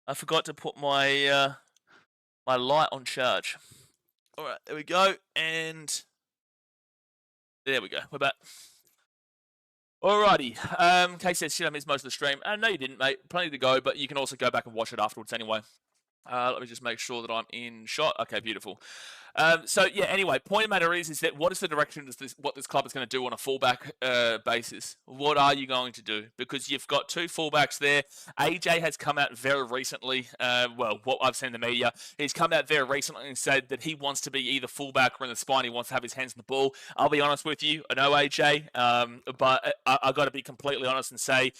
I forgot to put my my light on charge. All right, there we go, and there we go. We're back. Alrighty. Kay says, shit, I missed most of the stream. No, you didn't, mate. Plenty to go, but you can also go back and watch it afterwards anyway. Let me just make sure that I'm in shot. Okay, beautiful. So yeah, anyway, point of the matter is that what is the direction what this club is going to do on a fullback basis? What are you going to do? Because you've got two fullbacks there. AJ has come out very recently, well, what I've seen in the media, he's come out very recently and said that he wants to be either fullback or in the spine. He wants to have his hands on the ball. I'll be honest with you, I know AJ, but I've got to be completely honest and say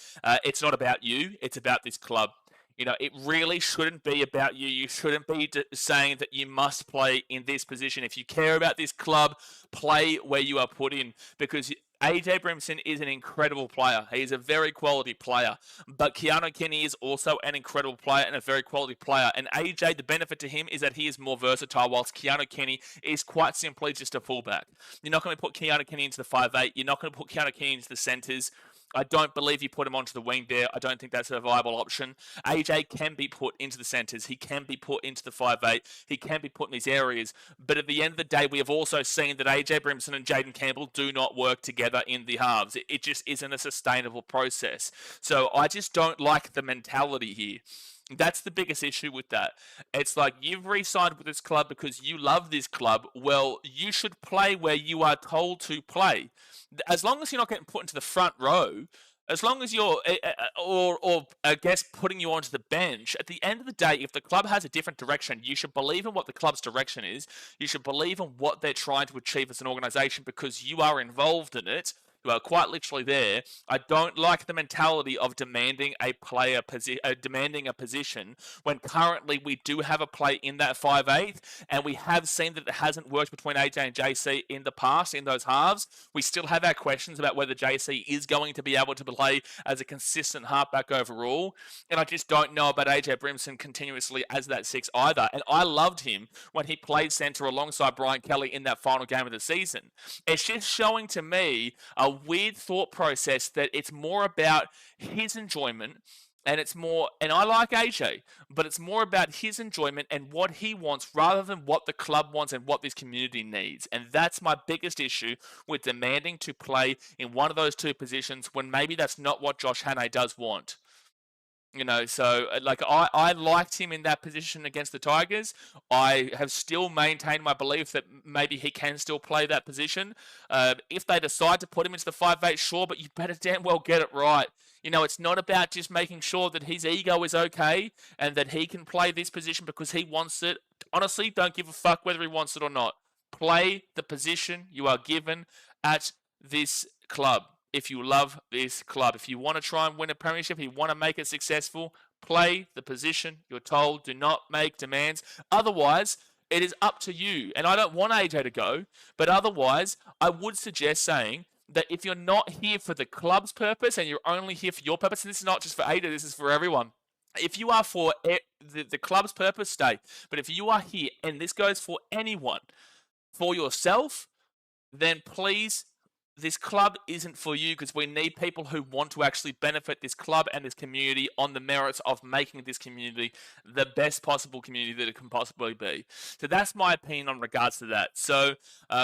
it's not about you, it's about this club. You know, it really shouldn't be about you. You shouldn't be saying that you must play in this position. If you care about this club, play where you are put in, because AJ Brimson is an incredible player. He is a very quality player. But Keanu Kenny is also an incredible player and a very quality player. And AJ, the benefit to him is that he is more versatile, whilst Keanu Kenny is quite simply just a fullback. You're not going to put Keanu Kenny into the 5'8". You're not going to put Keanu Kenny into the centres. I don't believe you put him onto the wing there. I don't think that's a viable option. AJ can be put into the centres. He can be put into the 5'8". He can be put in these areas. But at the end of the day, we have also seen that AJ Brimson and Jaden Campbell do not work together in the halves. It just isn't a sustainable process. So I just don't like the mentality here. That's the biggest issue with that. It's like, you've re-signed with this club because you love this club. Well, you should play where you are told to play. As long as you're not getting put into the front row, as long as you're, or I guess putting you onto the bench, at the end of the day, if the club has a different direction, you should believe in what the club's direction is. You should believe in what they're trying to achieve as an organisation, because you are involved in it. You are quite literally there. I don't like the mentality of demanding a player demanding a position when currently we do have a play in that 5'8", and we have seen that it hasn't worked between AJ and JC in the past in those halves. We still have our questions about whether JC is going to be able to play as a consistent halfback overall, and I just don't know about AJ Brimson continuously as that 6 either. And I loved him when he played centre alongside Brian Kelly in that final game of the season. It's just showing to me a weird thought process that it's more about his enjoyment, and it's more, and I like AJ, but it's more about his enjoyment and what he wants rather than what the club wants and what this community needs. And that's my biggest issue with demanding to play in one of those two positions when maybe that's not what Josh Hannay does want. You know, so like I liked him in that position against the Tigers. I have still maintained my belief that maybe he can still play that position. If they decide to put him into the 5'8", sure, but you better damn well get it right. You know, it's not about just making sure that his ego is okay and that he can play this position because he wants it. Honestly, don't give a fuck whether he wants it or not. Play the position you are given at this club. If you love this club, if you want to try and win a premiership, if you want to make it successful, play the position you're told. Do not make demands. Otherwise, it is up to you. And I don't want AJ to go, but otherwise, I would suggest saying that if you're not here for the club's purpose and you're only here for your purpose, and this is not just for AJ, this is for everyone. If you are for the club's purpose, stay. But if you are here, and this goes for anyone, for yourself, then please, this club isn't for you, because we need people who want to actually benefit this club and this community on the merits of making this community the best possible community that it can possibly be. So that's my opinion on regards to that. So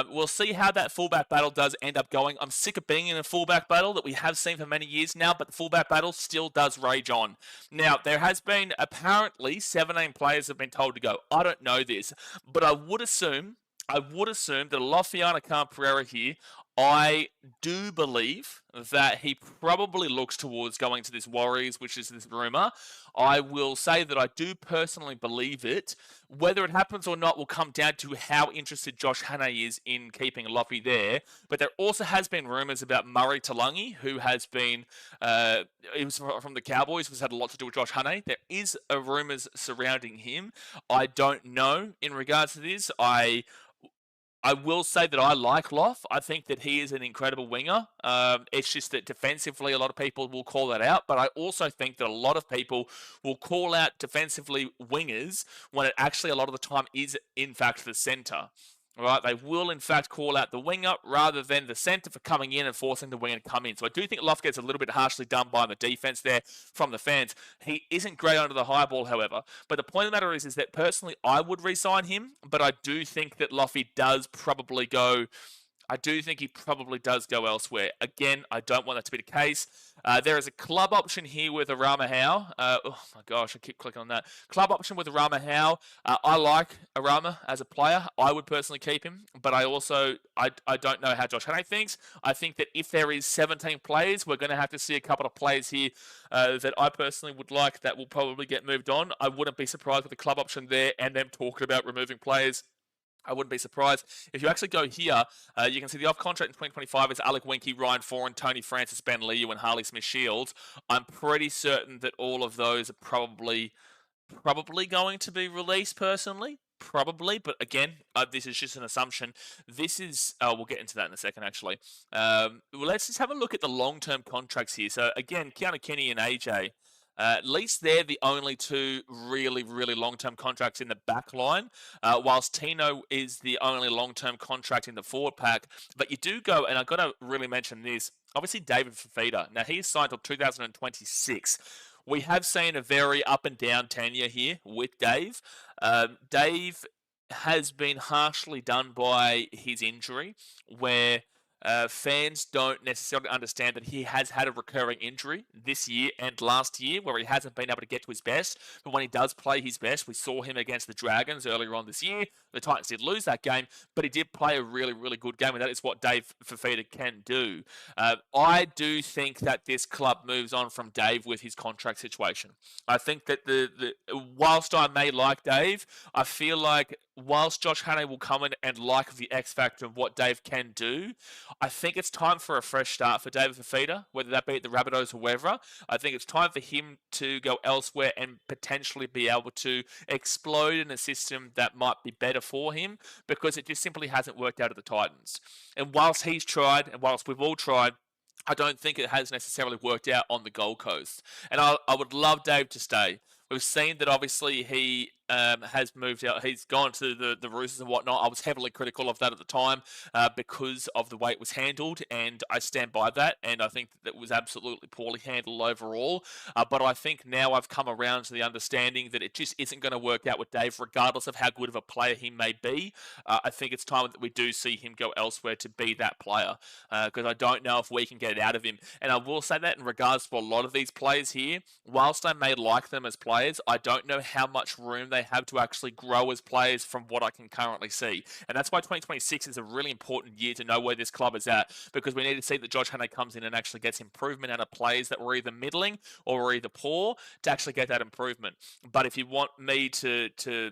we'll see how that fullback battle does end up going. I'm sick of being in a fullback battle that we have seen for many years now, but the fullback battle still does rage on. Now, there has been apparently 17 players have been told to go. I don't know this, but I would assume I would assume that Lofiana Khan-Pereira here, I do believe that he probably looks towards going to this Warriors, which is this rumour. I will say that I do personally believe it. Whether it happens or not will come down to how interested Josh Hannay is in keeping Lofi there. But there also has been rumours about Murray Talangi, who has been, he was from the Cowboys, who's had a lot to do with Josh Hannay. There is rumours surrounding him. I don't know in regards to this. I will say that I like Loff. I think that he is an incredible winger. It's just that defensively, a lot of people will call that out. But I also think that a lot of people will call out defensively wingers when it actually a lot of the time is, in fact, the centre. Right, they will in fact call out the winger rather than the centre for coming in and forcing the winger to come in. So I do think Loff gets a little bit harshly done by the defence there from the fans. He isn't great under the high ball, however. But the point of the matter is that personally I would re-sign him, but I do think that Loffy does probably go. I do think he probably does go elsewhere. Again, I don't want that to be the case. There is a club option here with Arama Howe. Oh my gosh, I keep clicking on that. Club option with Arama Howe. I like Arama as a player. I would personally keep him, but I don't know how Josh Hannay thinks. I think that if there is 17 players, we're going to have to see a couple of players here that I personally would like that will probably get moved on. I wouldn't be surprised with the club option there and them talking about removing players. I wouldn't be surprised. If you actually go here, you can see the off-contract in 2025 is Alec Winky, Ryan Foran, Tony Francis, Ben Liu, and Harley Smith-Shields. I'm pretty certain that all of those are probably going to be released personally. Probably, but again, this is just an assumption. This is, we'll get into that in a second, actually. Let's just have a look at the long-term contracts here. So again, Keanu Kenny and AJ. At least they're the only two really, really long-term contracts in the back line, whilst Tino is the only long-term contract in the forward pack. But you do go, and I've got to really mention this, obviously David Fifita. Now, he's signed till 2026. We have seen a very up and down tenure here with Dave. Dave has been harshly done by his injury, where fans don't necessarily understand that he has had a recurring injury this year and last year where he hasn't been able to get to his best. But when he does play his best, we saw him against the Dragons earlier on this year. The Titans did lose that game, but he did play a really, really good game, and that is what Dave Fifita can do. I do think that this club moves on from Dave with his contract situation. I think that whilst I may like Dave, I feel like whilst Josh Hannay will come in and like the X factor of what Dave can do, I think it's time for a fresh start for David Fifita, whether that be at the Rabbitohs or wherever. I think it's time for him to go elsewhere and potentially be able to explode in a system that might be better for him, because it just simply hasn't worked out at the Titans. And whilst he's tried, and whilst we've all tried, I don't think it has necessarily worked out on the Gold Coast. And I would love Dave to stay. We've seen that obviously he has moved out. He's gone to the Roosters and whatnot. I was heavily critical of that at the time because of the way it was handled, and I stand by that, and I think that it was absolutely poorly handled overall. But I think now I've come around to the understanding that it just isn't going to work out with Dave, regardless of how good of a player he may be. I think it's time that we do see him go elsewhere to be that player, because I don't know if we can get it out of him. And I will say that in regards to a lot of these players here, whilst I may like them as players, I don't know how much room they have to actually grow as players from what I can currently see. And that's why 2026 is a really important year to know where this club is at, because we need to see that Josh Hannay comes in and actually gets improvement out of players that were either middling or were either poor to actually get that improvement. But if you want me to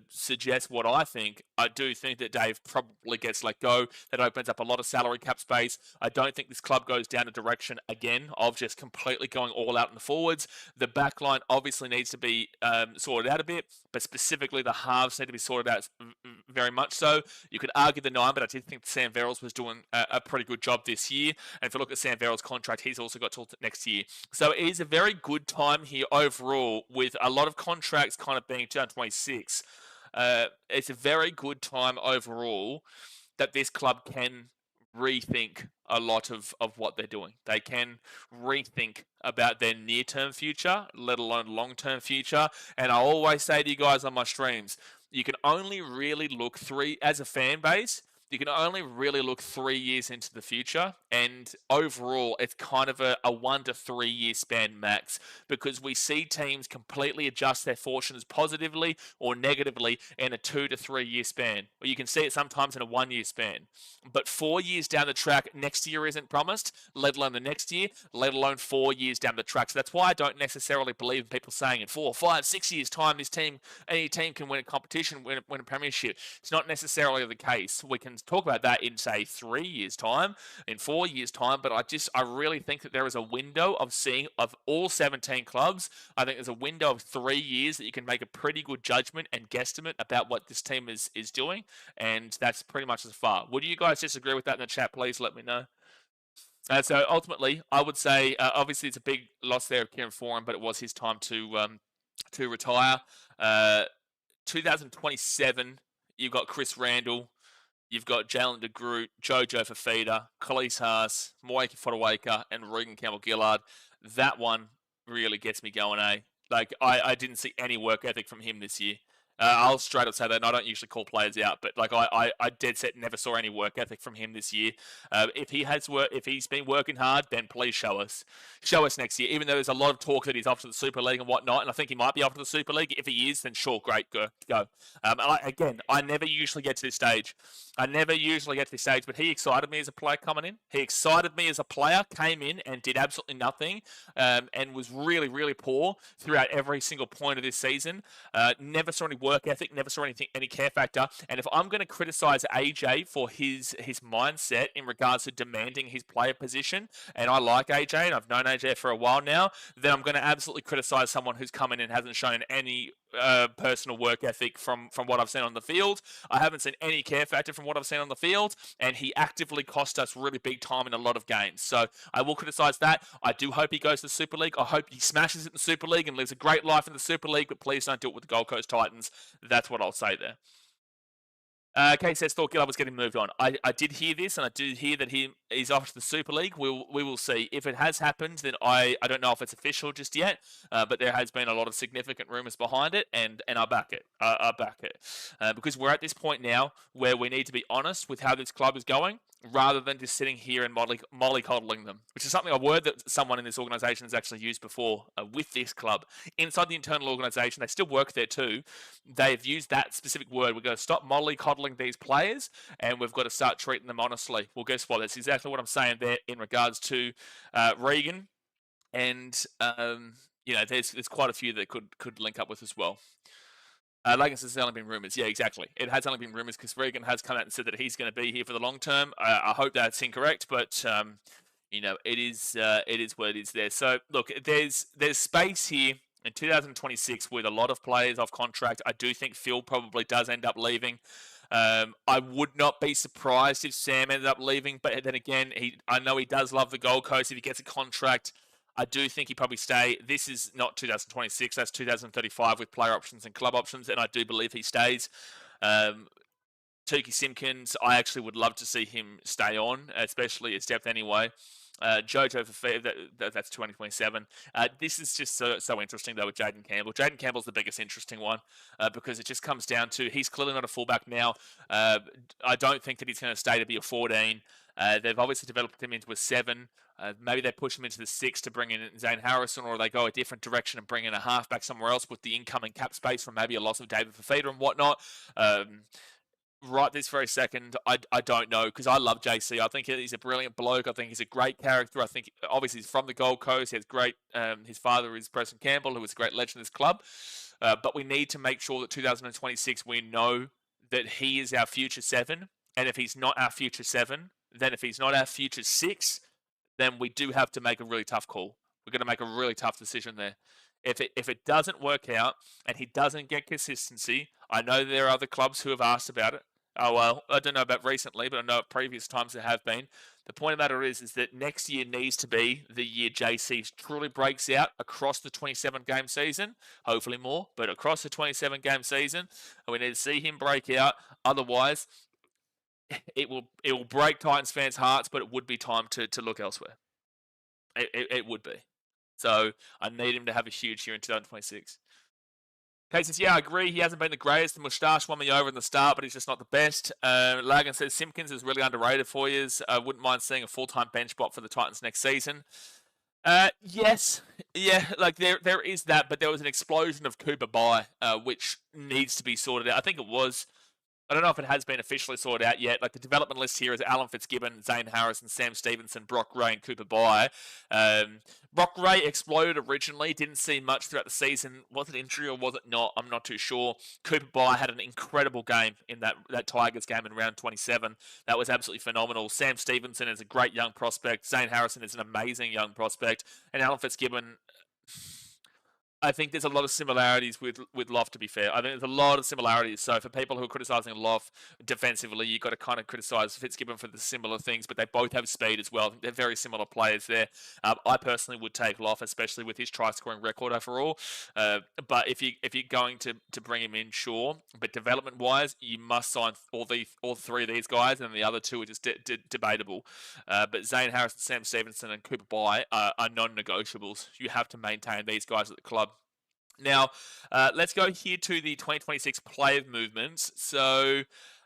suggest what I think, I do think that Dave probably gets let go. That opens up a lot of salary cap space. I don't think this club goes down a direction again of just completely going all out in the forwards. The back line obviously needs to be sorted out a bit, but specifically the halves need to be sorted out very much so. You could argue the 9, but I did think Sam Verrills was doing a pretty good job this year. And if you look at Sam Verrills' contract, he's also got till next year. So it is a very good time here overall, with a lot of contracts kind of being 2026. It's a very good time overall that this club can rethink a lot of what they're doing. They can rethink about their near-term future, let alone long-term future. And I always say to you guys on my streams, you can only really look as a fan base, you can only really look 3 years into the future, and overall, it's kind of a 1 to 3 year span max, because we see teams completely adjust their fortunes positively or negatively in a 2 to 3 year span. Or you can see it sometimes in a 1 year span. But 4 years down the track, next year isn't promised, let alone the next year, let alone 4 years down the track. So that's why I don't necessarily believe in people saying in 4, 5, 6 years' time, any team can win a competition, win a premiership. It's not necessarily the case. We can talk about that in, say, 3 years' time, in 4 years' time, but I really think that there is a window of seeing, of all 17 clubs, I think there's a window of 3 years that you can make a pretty good judgment and guesstimate about what this team is doing, and that's pretty much as far. Would you guys disagree with that in the chat? Please let me know. So ultimately, I would say, obviously it's a big loss there of Kieran Foran, but it was his time to retire. 2027, you've got Chris Randall, you've got Jalen de Groot, Jojo Fafita, Khalees Haas, Moeki Fotuaika, and Regan Campbell-Gillard. That one really gets me going, eh? Like, I didn't see any work ethic from him this year. I'll straight up say that, and I don't usually call players out, but like I dead set never saw any work ethic from him this year. If he's been working hard, then please show us next year. Even though there's a lot of talk that he's off to the Super League and whatnot, and I think he might be off to the Super League. If he is, then sure, great, go. I never usually get to this stage. But he excited me as a player coming in. He excited me as a player, came in and did absolutely nothing, and was really, really poor throughout every single point of this season. Never saw any work ethic, never saw any care factor. And if I'm going to criticize AJ for his mindset in regards to demanding his player position, and I like AJ, and I've known AJ for a while now, then I'm going to absolutely criticize someone who's come in and hasn't shown any personal work ethic from what I've seen on the field. I haven't seen any care factor from what I've seen on the field, and he actively cost us really big time in a lot of games. So I will criticize that. I do hope he goes to the Super League. I hope he smashes it in the Super League and lives a great life in the Super League, but please don't do it with the Gold Coast Titans. That's what I'll say there. Kate says thought Gillard was getting moved on. I did hear this, and I do hear that he's off to the Super League. We will see. If it has happened, then I don't know if it's official just yet, but there has been a lot of significant rumours behind it, and I back it. I back it. Because we're at this point now where we need to be honest with how this club is going, rather than just sitting here and mollycoddling them, which is something a word that someone in this organisation has actually used before with this club. Inside the internal organisation, they still work there too. They've used that specific word. We've got to stop mollycoddling these players, and we've got to start treating them honestly. Well, guess what? That's exactly what I'm saying there in regards to Regan, and there's quite a few that could link up with as well. Like I said, it's only been rumours. Yeah, exactly. It has only been rumours because Regan has come out and said that he's going to be here for the long term. I hope that's incorrect, but it is what it is there. So look, there's space here in 2026 with a lot of players off contract. I do think Phil probably does end up leaving. I would not be surprised if Sam ended up leaving, but then again, I know he does love the Gold Coast. If he gets a contract, I do think he'd probably stay. This is not 2026, that's 2035 with player options and club options, and I do believe he stays. Tukey Simpkins, I actually would love to see him stay on, especially at depth anyway. Jojo that's 2027. This is just so interesting though with Jaden Campbell. Jaden Campbell's the biggest interesting one because it just comes down to he's clearly not a fullback now. I don't think that he's going to stay to be a 14. They've obviously developed him into a 7. Maybe they push him into the 6 to bring in Zane Harrison, or they go a different direction and bring in a halfback somewhere else with the incoming cap space from maybe a loss of David Fafita and whatnot. Right this very second, I don't know, because I love JC. I think he's a brilliant bloke. I think he's a great character. I think obviously he's from the Gold Coast. He has great. His father is Preston Campbell, who was a great legend of this club. But we need to make sure that 2026 we know that he is our future 7. And if he's not our future 7, then if he's not our future 6, then we do have to make a really tough call. We're going to make a really tough decision there. If it doesn't work out and he doesn't get consistency, I know there are other clubs who have asked about it. Oh, well, I don't know about recently, but I know at previous times there have been. The point of the matter is that next year needs to be the year JC truly breaks out across the 27-game season. Hopefully more, but across the 27-game season. And we need to see him break out. Otherwise, it will break Titans fans' hearts, but it would be time to look elsewhere. It would be. So I need him to have a huge year in 2026. Cases, yeah, I agree. He hasn't been the greatest. The moustache won me over in the start, but he's just not the best. Lagan says Simpkins is really underrated for you. I wouldn't mind seeing a full-time bench spot for the Titans next season. Yes, yeah, like there is that, but there was an explosion of Cooper Bye, which needs to be sorted out. I think it was. I don't know if it has been officially sorted out yet. Like the development list here is Alan Fitzgibbon, Zane Harrison, Sam Stevenson, Brock Ray, and Cooper Bye. Brock Ray exploded originally. Didn't see much throughout the season. Was it injury or was it not? I'm not too sure. Cooper Bye had an incredible game in that Tigers game in round 27. That was absolutely phenomenal. Sam Stevenson is a great young prospect. Zane Harrison is an amazing young prospect. And Alan Fitzgibbon, I think there's a lot of similarities with Loft, to be fair. I think there's a lot of similarities. So for people who are criticising Loft defensively, you've got to kind of criticise Fitzgibbon for the similar things, but they both have speed as well. I think they're very similar players there. I personally would take Loft, especially with his try-scoring record overall. But if you're going to bring him in, sure. But development-wise, you must sign all three of these guys, and the other two are just debatable. But Zane Harrison, Sam Stevenson, and Cooper Bye are non-negotiables. You have to maintain these guys at the club. Now, let's go here to the 2026 player movements. So,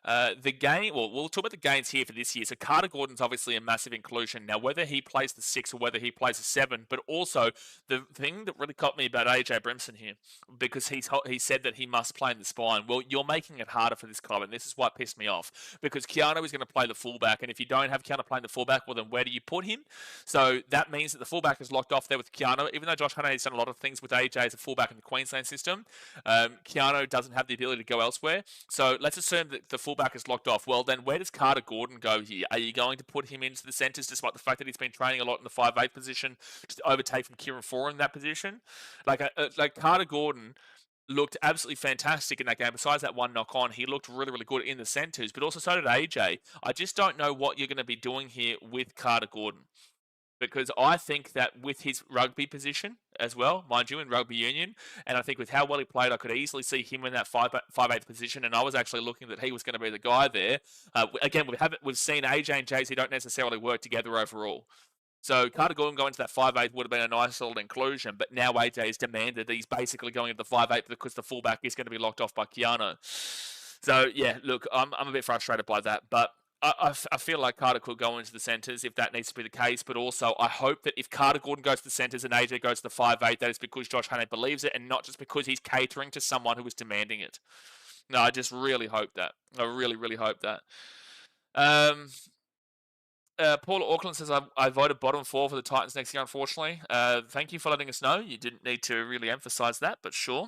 the game, well, we'll talk about the games here for this year. So, Carter Gordon's obviously a massive inclusion. Now, whether he plays the 6 or whether he plays the 7, but also the thing that really caught me about AJ Brimson here, because he said that he must play in the spine. Well, you're making it harder for this club, and this is what pissed me off, because Keanu is going to play the fullback, and if you don't have Keanu playing the fullback, well, then where do you put him? So that means that the fullback is locked off there with Keanu, even though Josh Hannay has done a lot of things with AJ as a fullback in the Queensland system. Keanu doesn't have the ability to go elsewhere. So let's assume that the fullback is locked off. Well, then where does Carter Gordon go here? Are you going to put him into the centres, despite the fact that he's been training a lot in the 5'8" position, to overtake from Kieran Foran in that position? Like Carter Gordon looked absolutely fantastic in that game. Besides that one knock on, he looked really, really good in the centres, but also so did AJ. I just don't know what you're going to be doing here with Carter Gordon, because I think that with his rugby position as well, mind you, in rugby union, and I think with how well he played, I could easily see him in that 5'8" position, and I was actually looking that he was going to be the guy there. Again, we've seen AJ and JC don't necessarily work together overall. So Carter Gordon going to that 5'8" would have been a nice little inclusion, but now AJ has demanded that he's basically going to the 5'8" because the fullback is going to be locked off by Keanu. So yeah, look, I'm a bit frustrated by that, but I feel like Carter could go into the centres if that needs to be the case, but also I hope that if Carter Gordon goes to the centres and AJ goes to the 5'8", that is because Josh Hannay believes it and not just because he's catering to someone who is demanding it. No, I just really hope that. I really, really hope that. Paul Auckland says, I voted bottom 4 for the Titans next year, unfortunately. Thank you for letting us know. You didn't need to really emphasise that, but sure.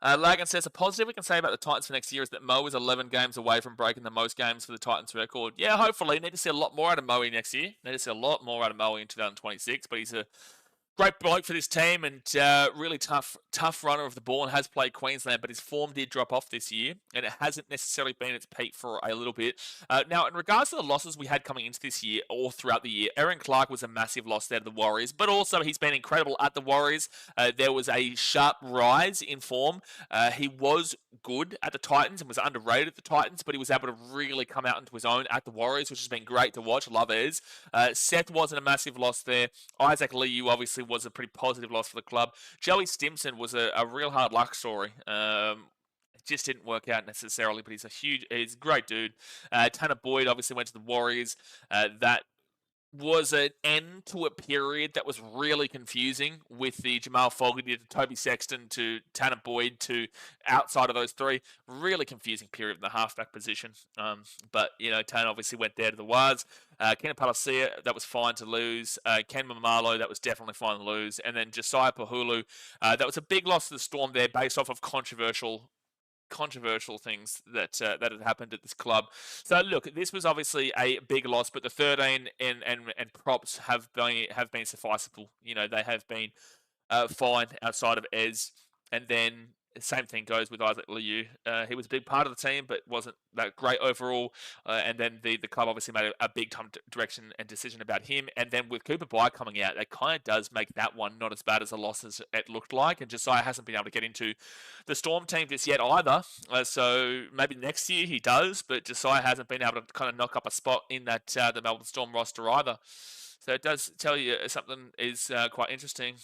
Lagan says, a positive we can say about the Titans for next year is that Mo is 11 games away from breaking the most games for the Titans record. Yeah, hopefully. Need to see a lot more out of Moe next year. Need to see a lot more out of Moe in 2026, but he's a great bloke for this team and really tough runner of the ball and has played Queensland, but his form did drop off this year and it hasn't necessarily been its peak for a little bit. Now, in regards to the losses we had coming into this year or throughout the year, Aaron Clark was a massive loss there to the Warriors, but also he's been incredible at the Warriors. There was a sharp rise in form. He was good at the Titans and was underrated at the Titans, but he was able to really come out into his own at the Warriors, which has been great to watch. Love Ez. Seth wasn't a massive loss there. Isaac Liu obviously was a pretty positive loss for the club. Joey Stimson was a real hard luck story. It just didn't work out necessarily, but he's a great dude. Tanner Boyd obviously went to the Warriors. That was an end to a period that was really confusing with the Jamal Fogarty to Toby Sexton to Tanner Boyd to outside of those three. Really confusing period in the halfback position. But, Tanner obviously went there to the Wars. Ken Palacia, that was fine to lose. Ken Mamalo, that was definitely fine to lose. And then Josiah Pahulu, that was a big loss to the Storm there based off of controversial things that had happened at this club. So look, this was obviously a big loss, but the 13 and props have been sufficeable. They have been fine outside of Ez, and then same thing goes with Isaac Liu. He was a big part of the team, but wasn't that great overall. And then the club obviously made a big time direction and decision about him. And then with Cooper Bye coming out, that kind of does make that one not as bad as a loss as it looked like. And Josiah hasn't been able to get into the Storm team just yet either. So maybe next year he does, but Josiah hasn't been able to kind of knock up a spot in that the Melbourne Storm roster either. So it does tell you something is quite interesting.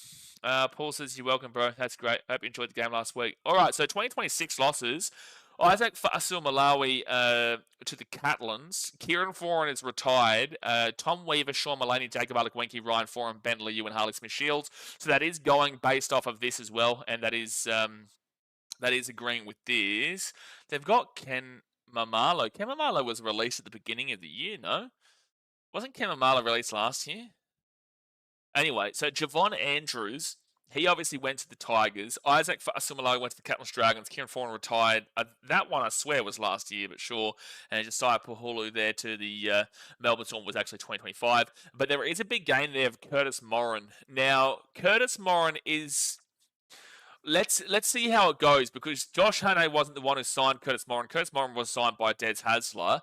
Paul says, you're welcome, bro. That's great. Hope you enjoyed the game last week. All right, so 2026 losses. Isaac Fasil Malawi to the Catalans. Kieran Foran is retired. Tom Weaver, Sean Mullaney, Jacob Alekwenke, Ryan Foran, Ben Liu, and Harley Smith-Shields. So that is going based off of this as well, and that is agreeing with this. They've got Ken Mamalo. Ken Mamalo was released at the beginning of the year, no? Wasn't Ken Mamalo released last year? Anyway, so Javon Andrews, he obviously went to the Tigers. Isaac Fasil went to the Catalans Dragons. Kieran Foran retired. That one, I swear, was last year, but sure. And Josiah Pahulu there to the Melbourne Storm was actually 2025. But there is a big game there of Curtis Morin. Now, Curtis Morin is... Let's see how it goes, because Josh Hannay wasn't the one who signed Curtis Morin. Curtis Morin was signed by Des Hasler.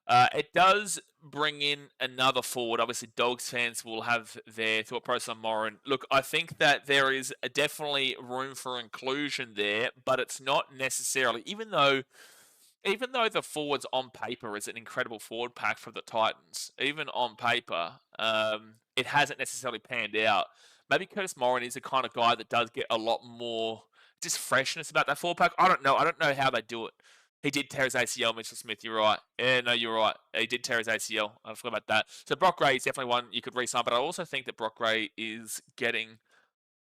It does bring in another forward. Obviously, Dogs fans will have their thought process on Morin. Look, I think that there is definitely room for inclusion there, but it's not necessarily, even though the forwards on paper is an incredible forward pack for the Titans, even on paper, it hasn't necessarily panned out. Maybe Curtis Morin is the kind of guy that does get a lot more just freshness about that forward pack. I don't know. I don't know how they do it. He did tear his ACL, Mitchell Smith. You're right. Yeah, no, you're right. He did tear his ACL. I forgot about that. So Brock Gray is definitely one you could re-sign, but I also think that Brock Gray is getting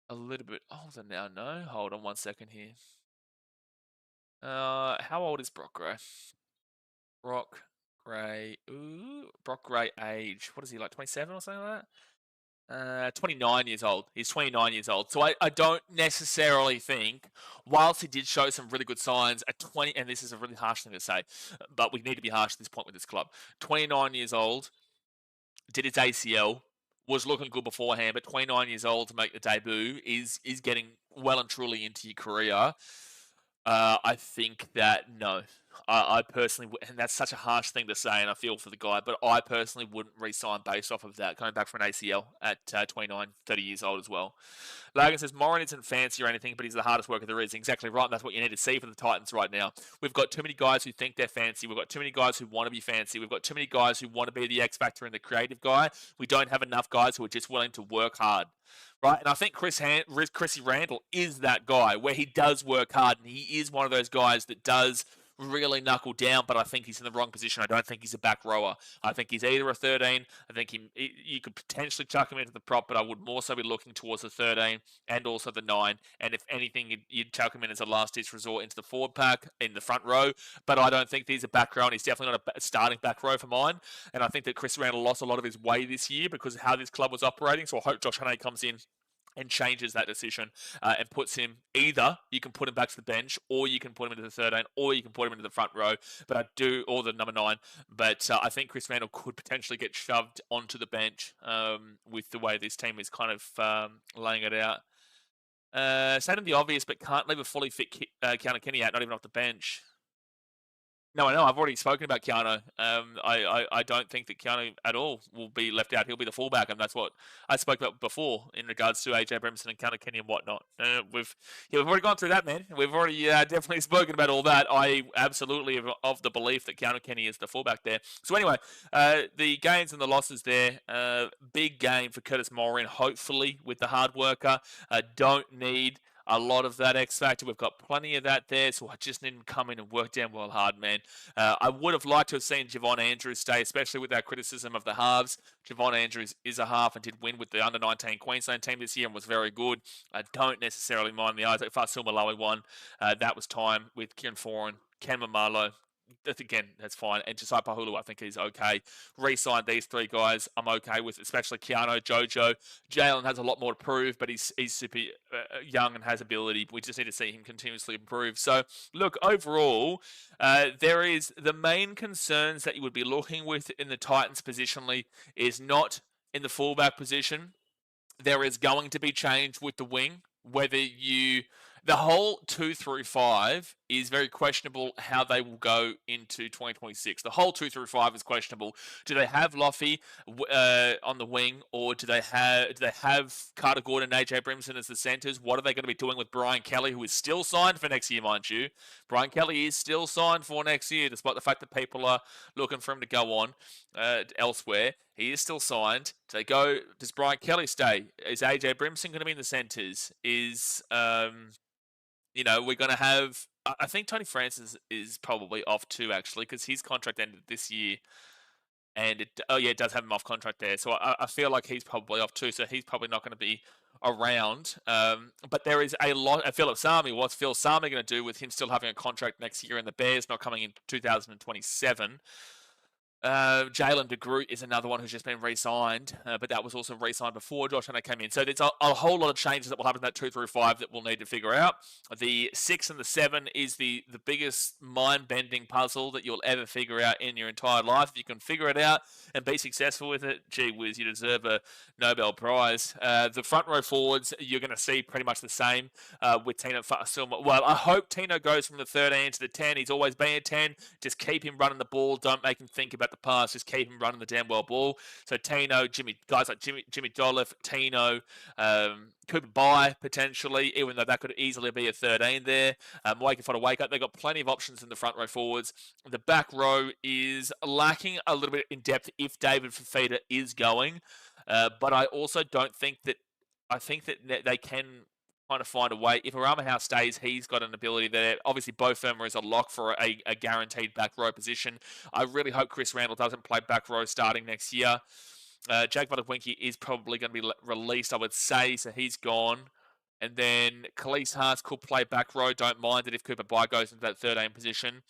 a little bit older now. No, hold on one second here. How old is Brock Gray? Brock Gray. Ooh, Brock Gray age. What is he, like 27 or something like that? 29 years old. He's 29 years old. So I don't necessarily think, whilst he did show some really good signs at 20, and this is a really harsh thing to say, but we need to be harsh at this point with this club. 29 years old, did his ACL, was looking good beforehand, but 29 years old to make the debut is getting well and truly into your career. I think that no. I personally, and that's such a harsh thing to say, and I feel for the guy, but I personally wouldn't re-sign based off of that, coming back from an ACL at 29, 30 years old as well. Logan says, Morin isn't fancy or anything, but he's the hardest worker there is. Exactly right, and that's what you need to see for the Titans right now. We've got too many guys who think they're fancy. We've got too many guys who want to be fancy. We've got too many guys who want to be the X factor and the creative guy. We don't have enough guys who are just willing to work hard. Right, and I think Chrissy Randall is that guy where he does work hard, and he is one of those guys that does really knuckle down, but I think he's in the wrong position. I don't think he's a back rower. I think he's either a 13. I think you could potentially chuck him into the prop, but I would more so be looking towards the 13 and also the 9. And if anything, you'd chuck him in as a last-ditch resort into the forward pack in the front row. But I don't think he's a back row, and he's definitely not a starting back row for mine. And I think that Chris Randall lost a lot of his way this year because of how this club was operating. So I hope Josh Hannay comes in and changes that decision and puts him, either you can put him back to the bench, or you can put him into the 13, or you can put him into the front row, or the number 9. But I think Chris Randall could potentially get shoved onto the bench with the way this team is kind of laying it out. Stating the obvious, but can't leave a fully fit Keanu Kenny out, not even off the bench. No, I know. I've already spoken about Keanu. I don't think that Keanu at all will be left out. He'll be the fullback, and that's what I spoke about before in regards to AJ Bremson and Keanu Kenny and whatnot. We've already gone through that, man. We've already definitely spoken about all that. I absolutely am of the belief that Keanu Kenny is the fullback there. So anyway, the gains and the losses there. Big game for Curtis Morin, hopefully, with the hard worker. Don't need a lot of that X factor. We've got plenty of that there, so I just need him to come in and work damn well hard, man. I would have liked to have seen Javon Andrews stay, especially with our criticism of the halves. Javon Andrews is a half and did win with the under-19 Queensland team this year and was very good. I don't necessarily mind the Isaac Fasil Malawi one. That was time with Kieran Foran, Ken Mamalo. Again, that's fine. And Josiah Pahulu, I think he's okay. Re-signed these 3 guys, I'm okay with, especially Keanu, Jojo. Jalen has a lot more to prove, but he's super young and has ability. We just need to see him continuously improve. So, look, overall, there is the main concerns that you would be looking with in the Titans positionally is not in the fullback position. There is going to be change with the wing, whether the whole 2 through 5 is very questionable how they will go into 2026. The whole 2 through 5 is questionable. Do they have Loffy on the wing, or do they have Carter Gordon and AJ Brimson as the centres? What are they going to be doing with Brian Kelly, who is still signed for next year, mind you? Brian Kelly is still signed for next year, despite the fact that people are looking for him to go on elsewhere. He is still signed. Does Brian Kelly stay? Is AJ Brimson going to be in the centres? We're going to have... I think Tony Francis is probably off too, actually, because his contract ended this year. And it does have him off contract there. So I feel like he's probably off too. So he's probably not going to be around. But there is a lot of Philip Sami. What's Phil Sami going to do with him still having a contract next year and the Bears not coming in 2027? Jalen de Groot is another one who's just been re-signed, but that was also re-signed before Josh Hanna came in. So there's a whole lot of changes that will happen in that 2 through 5 that we'll need to figure out. The 6 and the 7 is the biggest mind-bending puzzle that you'll ever figure out in your entire life. If you can figure it out and be successful with it, gee whiz, you deserve a Nobel Prize. The front row forwards, you're going to see pretty much the same with Tino Fa'asuma. Well, I hope Tino goes from the 13 to the 10. He's always been a 10. Just keep him running the ball. Don't make him think about the pass, just keep him running the damn well ball. So Tino, guys like Jimmy Dolliffe, Tino, Cooper Bye potentially, even though that could easily be a 13 there. Wake up. They've got plenty of options in the front row forwards. The back row is lacking a little bit in depth if David Fifita is going, but I also don't think that. I think that they can kind of find a way. If Arama House stays, he's got an ability there. Obviously, Bo Firma is a lock for a guaranteed back row position. I really hope Chris Randall doesn't play back row starting next year. Jake Vadewinkie is probably going to be released, I would say, so he's gone. And then Khalees Haas could play back row. Don't mind it if Cooper Bye goes into that 13 position.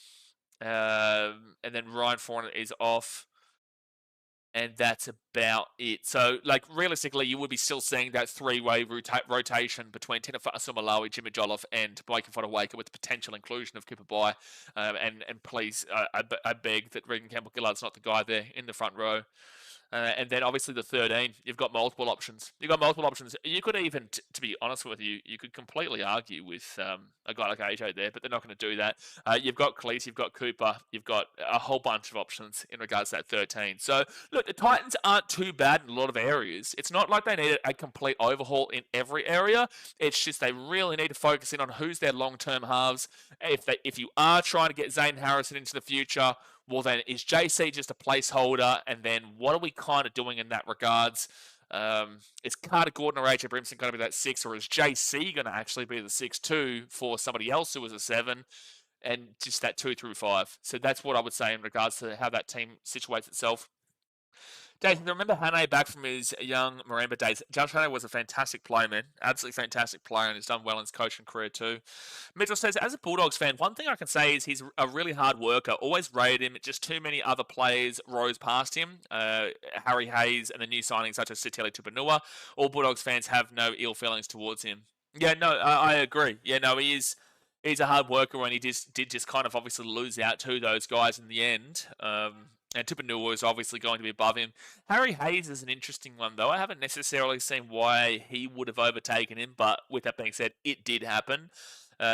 And then Ryan Foran is off. And that's about it. So, realistically, you would be still seeing that 3-way rotation between Tina Fa'asumalawi, Jimmy Jolliffe, and Blake Fodawaker with the potential inclusion of Cooper Bye. And please, I beg that Regan Campbell-Gillard's not the guy there in the front row. And then, obviously, the 13, you've got multiple options. You could even, to be honest with you, you could completely argue with a guy like AJ there, but they're not going to do that. You've got Khalees, you've got Cooper, you've got a whole bunch of options in regards to that 13. So, look, the Titans aren't too bad in a lot of areas. It's not like they need a complete overhaul in every area. It's just they really need to focus in on who's their long-term halves. If you are trying to get Zane Harrison into the future, well, then is JC just a placeholder? And then what are we kind of doing in that regards? Is Carter Gordon or AJ Brimson going to be that 6, or is JC going to actually be the 6-2 for somebody else who was a 7? And just that 2 through 5. So that's what I would say in regards to how that team situates itself. Dave, remember Hane back from his young Marimba days? Josh Hane was a fantastic player, man. Absolutely fantastic player, and he's done well in his coaching career too. Mitchell says, as a Bulldogs fan, one thing I can say is he's a really hard worker. Always rated him. Just too many other players rose past him. Harry Hayes and the new signings such as Siteli Tupanua. All Bulldogs fans have no ill feelings towards him. Yeah, no, I agree. Yeah, no, he's a hard worker, and he did just kind of obviously lose out to those guys in the end. And Tupanua is obviously going to be above him. Harry Hayes is an interesting one, though. I haven't necessarily seen why he would have overtaken him, but with that being said, it did happen.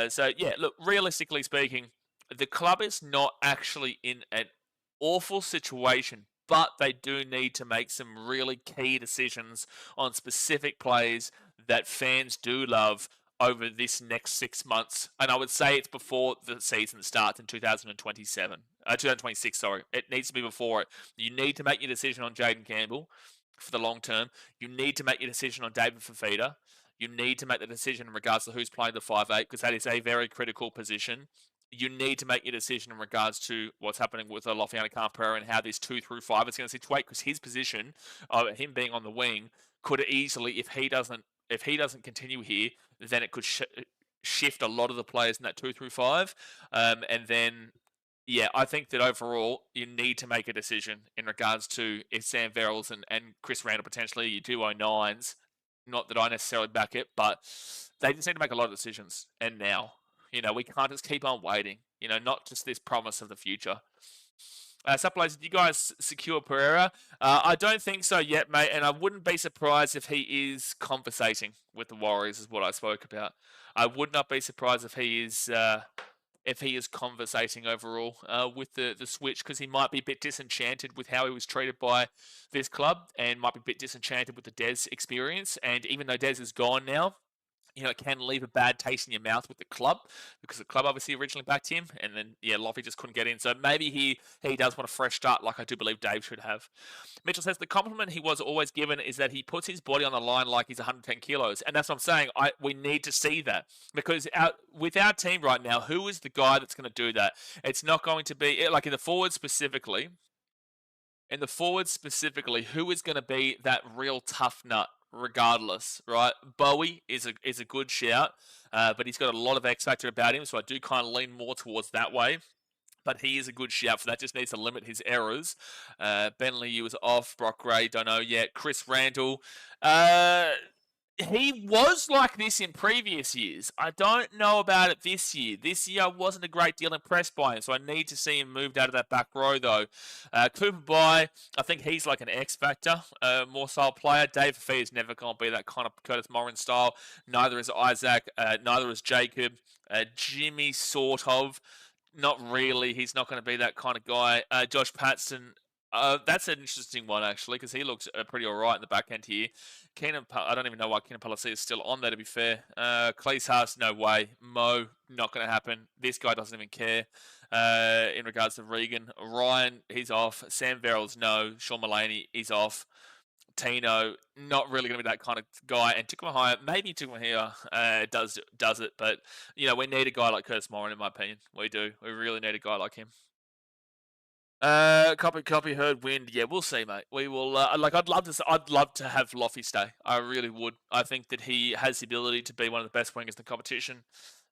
So, yeah, look, realistically speaking, the club is not actually in an awful situation, but they do need to make some really key decisions on specific plays that fans do love over this next 6 months. And I would say it's before the season starts in 2026, sorry. It needs to be before it. You need to make your decision on Jaden Campbell for the long term. You need to make your decision on David Fifita. You need to make the decision in regards to who's playing the 5'8", because that is a very critical position. You need to make your decision in regards to what's happening with Lofiana Khan-Pereira and how this 2 through 5 is going to situate, because his position, him being on the wing, could easily, if he doesn't continue here, then it could shift a lot of the players in that 2 through 5. And then, yeah, I think that overall you need to make a decision in regards to if Sam Verrills and Chris Randall potentially your 209s. Not that I necessarily back it, but they just need to make a lot of decisions. And now, we can't just keep on waiting. Not just this promise of the future. Supplementary, did you guys secure Pereira? I don't think so yet, mate, and I wouldn't be surprised if he is conversating with the Warriors, is what I spoke about. I would not be surprised if he is if he is conversating overall with the switch, because he might be a bit disenchanted with how he was treated by this club and might be a bit disenchanted with the Des experience. And even though Des is gone now, it can leave a bad taste in your mouth with the club, because the club obviously originally backed him, and then Loffy just couldn't get in. So maybe he does want a fresh start, like I do believe Dave should have. Mitchell says the compliment he was always given is that he puts his body on the line like he's 110 kilos, and that's what I'm saying. We need to see that, because with our team right now, who is the guy that's going to do that? It's not going to be like in the forward specifically. In the forward specifically, who is going to be that real tough nut? Regardless, right? Bowie is a good shout, but he's got a lot of X factor about him, so I do kind of lean more towards that way. But he is a good shout for that. Just needs to limit his errors. Bentley, you was off. Brock Gray, don't know yet. Chris Randall. He was like this in previous years. I don't know about it this year. This year I wasn't a great deal impressed by him, so I need to see him moved out of that back row, though. Cooper Bye, I think he's like an X factor, more style player. Dave Fee is never going to be that kind of Curtis Morin style. Neither is Isaac. Neither is Jacob. Jimmy, sort of. Not really. He's not going to be that kind of guy. Josh Patson. That's an interesting one, actually, because he looks pretty all right in the back end here. I don't even know why Keenan Palasi is still on there, to be fair. Cleese Haas, no way. Mo, not going to happen. This guy doesn't even care in regards to Regan. Ryan, he's off. Sam Verrills, no. Sean Mullaney, he's off. Tino, not really going to be that kind of guy. And Tukumahia, maybe Tukumahia does it. But, we need a guy like Curtis Morin, in my opinion. We do. We really need a guy like him. Copy, heard wind. Yeah, we'll see, mate. We will. I'd love to have Loffy stay. I really would. I think that he has the ability to be one of the best wingers in the competition.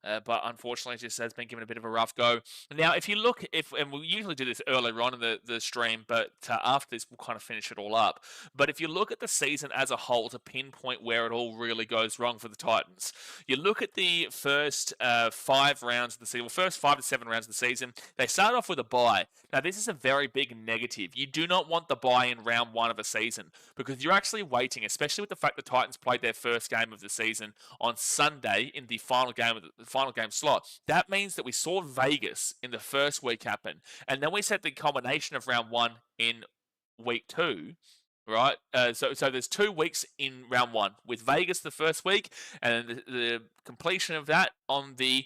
But unfortunately, just has been given a bit of a rough go. Now, if you look, and we usually do this earlier on in the stream, but after this, we'll kind of finish it all up. But if you look at the season as a whole to pinpoint where it all really goes wrong for the Titans, you look at the first 5 rounds of the season, first 5 to 7 rounds of the season, they start off with a bye. Now, this is a very big negative. You do not want the bye in round 1 of a season, because you're actually waiting, especially with the fact the Titans played their first game of the season on Sunday in the final game slot. That means that we saw Vegas in the first week happen, and then we set the culmination of round 1 in week 2, right? So there's 2 weeks in round 1 with Vegas the first week, and the completion of that on the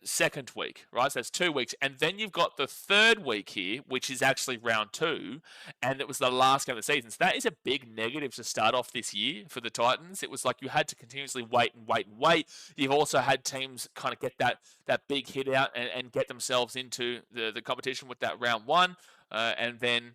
second week, right? So that's 2 weeks, and then you've got the third week here, which is actually round 2, and it was the last game of the season. So that is a big negative to start off this year for the Titans. It was like you had to continuously wait. You've also had teams kind of get that big hit out and get themselves into the competition with that round 1, and then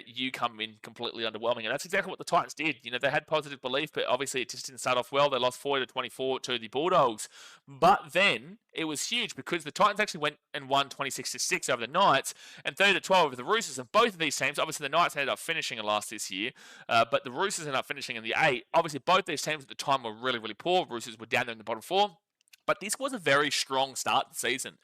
you come in completely underwhelming. And that's exactly what the Titans did. They had positive belief, but obviously it just didn't start off well. They lost 40-24 to the Bulldogs. But then it was huge, because the Titans actually went and won 26-6 over the Knights and 30-12 over the Roosters. And both of these teams, obviously the Knights ended up finishing in last this year, but the Roosters ended up finishing in the 8. Obviously both these teams at the time were really, really poor. Roosters were down there in the bottom 4. But this was a very strong start to the season.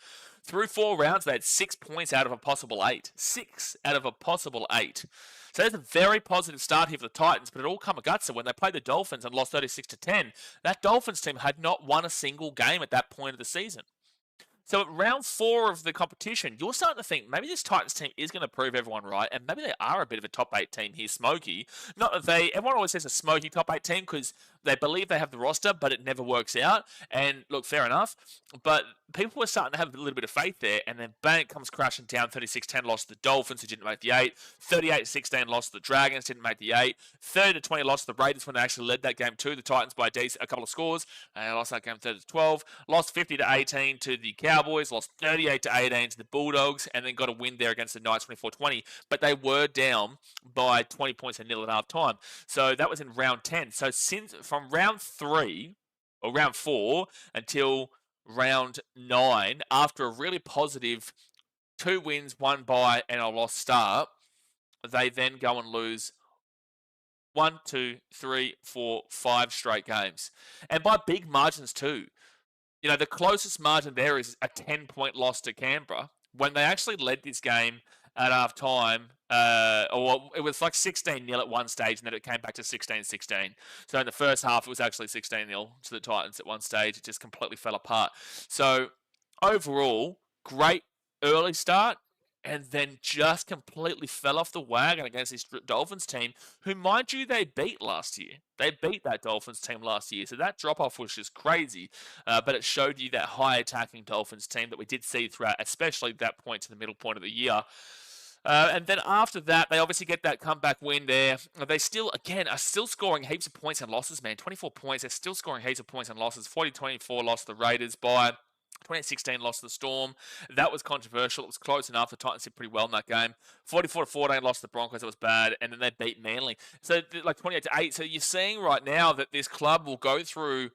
Through 4 rounds, they had 6 points out of a possible 8. 6 out of a possible 8. So that's a very positive start here for the Titans, but it all come a gutser when they played the Dolphins and lost 36-10. That Dolphins team had not won a single game at that point of the season. So at round 4 of the competition, you're starting to think maybe this Titans team is going to prove everyone right, and maybe they are a bit of a top 8 team here, smoky. Not that everyone always says a smoky top 8 team because they believe they have the roster, but it never works out. And look, fair enough. But people were starting to have a little bit of faith there, and then bang, it comes crashing down. 36-10 lost to the Dolphins, who didn't make the 8. 38-16 lost to the Dragons, didn't make the 8. 30-20 lost to the Raiders when they actually led that game to the Titans by a couple of scores. They lost that game 30-12. Lost 50-18 to the Cowboys. Lost 38-18 to the Bulldogs, and then got a win there against the Knights 24-20. But they were down by 20 points and nil at half time. So that was in round 10. So from round 3 or round 4 until round 9, after a really positive 2 wins, 1 bye, and a lost start, they then go and lose 1, 2, 3, 4, 5 straight games. And by big margins too. The closest margin there is a 10-point loss to Canberra when they actually led this game at half time. Or it was like 16-0 at one stage, and then it came back to 16-16. So in the first half, it was actually 16-0 to the Titans at one stage. It just completely fell apart. So overall, great early start, and then just completely fell off the wagon against this Dolphins team, who, mind you, they beat last year. They beat that Dolphins team last year, so that drop-off was just crazy. But it showed you that high-attacking Dolphins team that we did see throughout, especially that point to the middle point of the year. And then after that, they obviously get that comeback win there. They still, again, are still scoring heaps of points and losses, man. 24 points. They're still scoring heaps of points and losses. 40-24 lost the Raiders by 2016 lost to the Storm. That was controversial. It was close enough. The Titans did pretty well in that game. 44-14 lost to the Broncos. That was bad. And then they beat Manly. So like 28-8. So you're seeing right now that this club will go through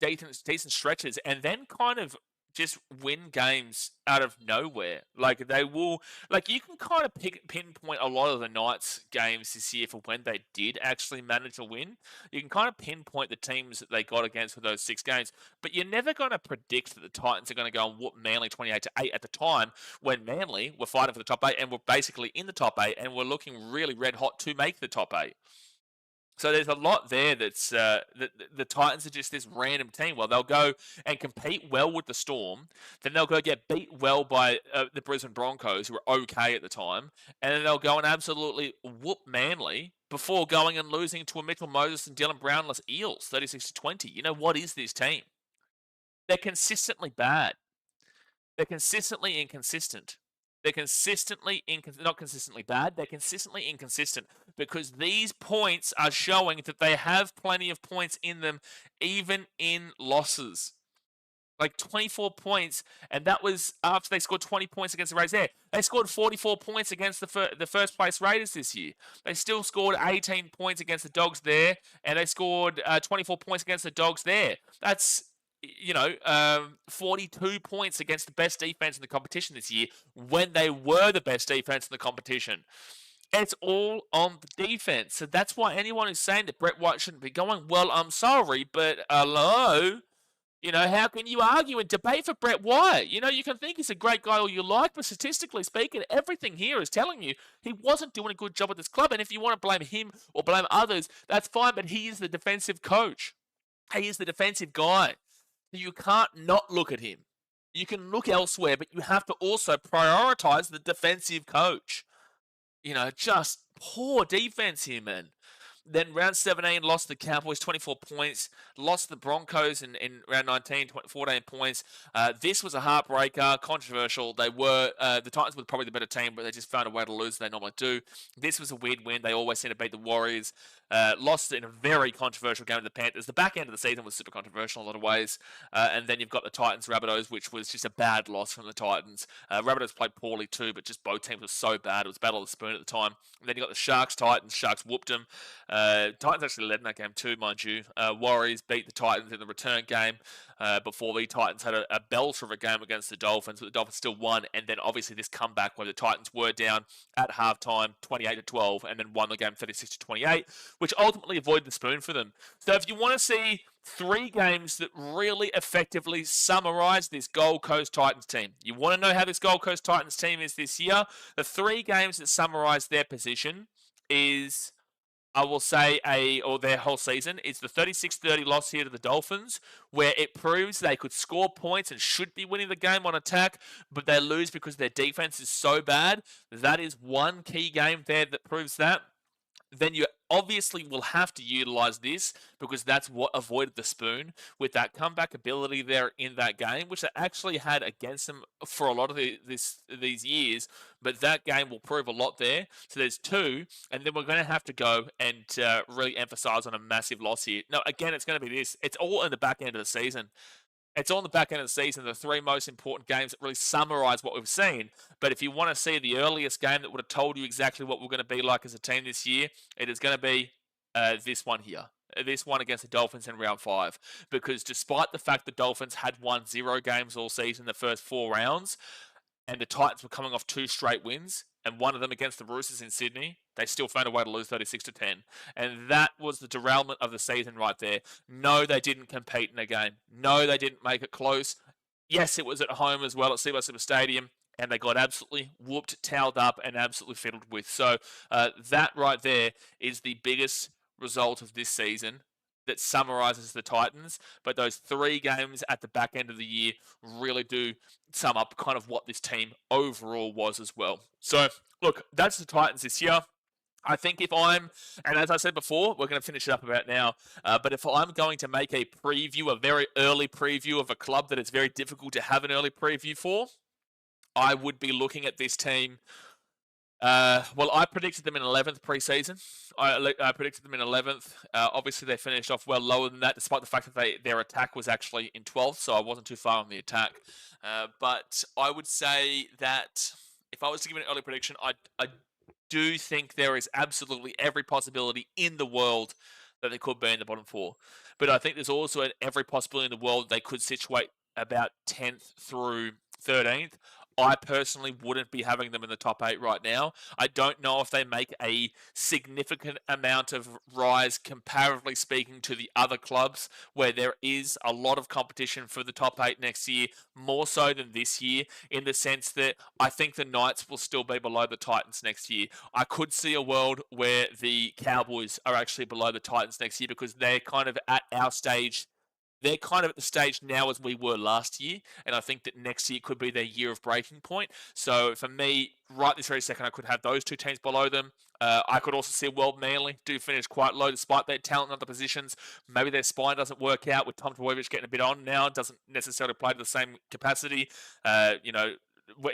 decent stretches and then kind of just win games out of nowhere. Like they will, like you can kind of pinpoint a lot of the Knights games this year for when they did actually manage to win. You can kind of pinpoint the teams that they got against for those 6 games, but you're never going to predict that the Titans are going to go and whoop Manly 28-8 at the time when Manly were fighting for the top 8 and were basically in the top 8 and were looking really red hot to make the top 8. So there's a lot there that's the Titans are just this random team. Well, they'll go and compete well with the Storm, then they'll go get beat well by the Brisbane Broncos, who were okay at the time, and then they'll go and absolutely whoop Manly before going and losing to a Mitchell Moses and Dylan Brownless Eels, 36-20. You know, what is this team? They're consistently bad. They're consistently inconsistent. They're consistently not consistently bad. They're consistently inconsistent because these points are showing that they have plenty of points in them, even in losses. Like 24 points, and that was after they scored 20 points against the Raiders there. They scored 44 points against the first place Raiders this year. They still scored 18 points against the Dogs there, and they scored 24 points against the Dogs there. That's 42 points against the best defense in the competition this year when they were the best defense in the competition. It's all on the defense. So that's why anyone who's saying that Brett White shouldn't be going, well, I'm sorry, but hello? How can you argue and debate for Brett White? You can think he's a great guy all you like, but statistically speaking, everything here is telling you he wasn't doing a good job at this club. And if you want to blame him or blame others, that's fine, but he is the defensive coach. He is the defensive guy. You can't not look at him. You can look elsewhere, but you have to also prioritize the defensive coach. Just poor defense here, man. Then round 17, lost the Cowboys, 24 points. Lost the Broncos in round 19, 14 points. This was a heartbreaker, controversial. The Titans were probably the better team, but they just found a way to lose. They normally do. This was a weird win. They always seem to beat the Warriors. Lost in a very controversial game to the Panthers. The back end of the season was super controversial in a lot of ways. And then you've got the Titans-Rabbitohs, which was just a bad loss from the Titans. Rabbitohs played poorly too, but just both teams were so bad. It was Battle of the Spoon at the time. And then you got the Sharks-Titans. Sharks whooped them. Titans actually led in that game too, mind you. Warriors beat the Titans in the return game before the Titans had a belter of a game against the Dolphins, but the Dolphins still won. And then obviously this comeback where the Titans were down at halftime, 28-12, and then won the game 36-28, which ultimately avoided the spoon for them. So if you want to see 3 games that really effectively summarize this Gold Coast Titans team, you want to know how this Gold Coast Titans team is this year, the 3 games that summarize their position is, I will say, or their whole season, is the 36-30 loss here to the Dolphins, where it proves they could score points and should be winning the game on attack, but they lose because their defense is so bad. That is one key game there that proves that. Then you obviously will have to utilize this because that's what avoided the spoon with that comeback ability there in that game, which they actually had against them for a lot of these years. But that game will prove a lot there. So there's 2, and then we're going to have to go and really emphasize on a massive loss here. No, again, it's going to be this. It's all in the back end of the season. It's on the back end of the season, the 3 most important games that really summarize what we've seen. But if you want to see the earliest game that would have told you exactly what we're going to be like as a team this year, it is going to be this one here. This one against the Dolphins in round 5. Because despite the fact the Dolphins had won 0 games all season the first 4 rounds, and the Titans were coming off 2 straight wins, and one of them against the Roosters in Sydney, they still found a way to lose 36-10. And that was the derailment of the season right there. No, they didn't compete in a game. No, they didn't make it close. Yes, it was at home as well at Cbus Super Stadium, and they got absolutely whooped, towed up, and absolutely fiddled with. So that right there is the biggest result of this season that summarizes the Titans, but those 3 games at the back end of the year really do sum up kind of what this team overall was as well. So, look, that's the Titans this year. I think if I'm, and as I said before, we're going to finish it up about now, but if I'm going to make a preview, a very early preview of a club that it's very difficult to have an early preview for, I would be looking at this team. Well, I predicted them in 11th preseason. I predicted them in 11th. Obviously, they finished off well lower than that, despite the fact that their attack was actually in 12th, so I wasn't too far on the attack. But I would say that if I was to give an early prediction, I do think there is absolutely every possibility in the world that they could be in the bottom 4. But I think there's also every possibility in the world they could situate about 10th through 13th. I personally wouldn't be having them in the top 8 right now. I don't know if they make a significant amount of rise, comparatively speaking, to the other clubs where there is a lot of competition for the top 8 next year, more so than this year, in the sense that I think the Knights will still be below the Titans next year. I could see a world where the Cowboys are actually below the Titans next year because they're kind of at our stage. They're kind of at the stage now as we were last year, and I think that next year could be their year of breaking point. So for me, right this very second, I could have those 2 teams below them. I could also see World Manly do finish quite low despite their talent in other positions. Maybe their spine doesn't work out with Tom Trbojevic getting a bit on now, doesn't necessarily play to the same capacity.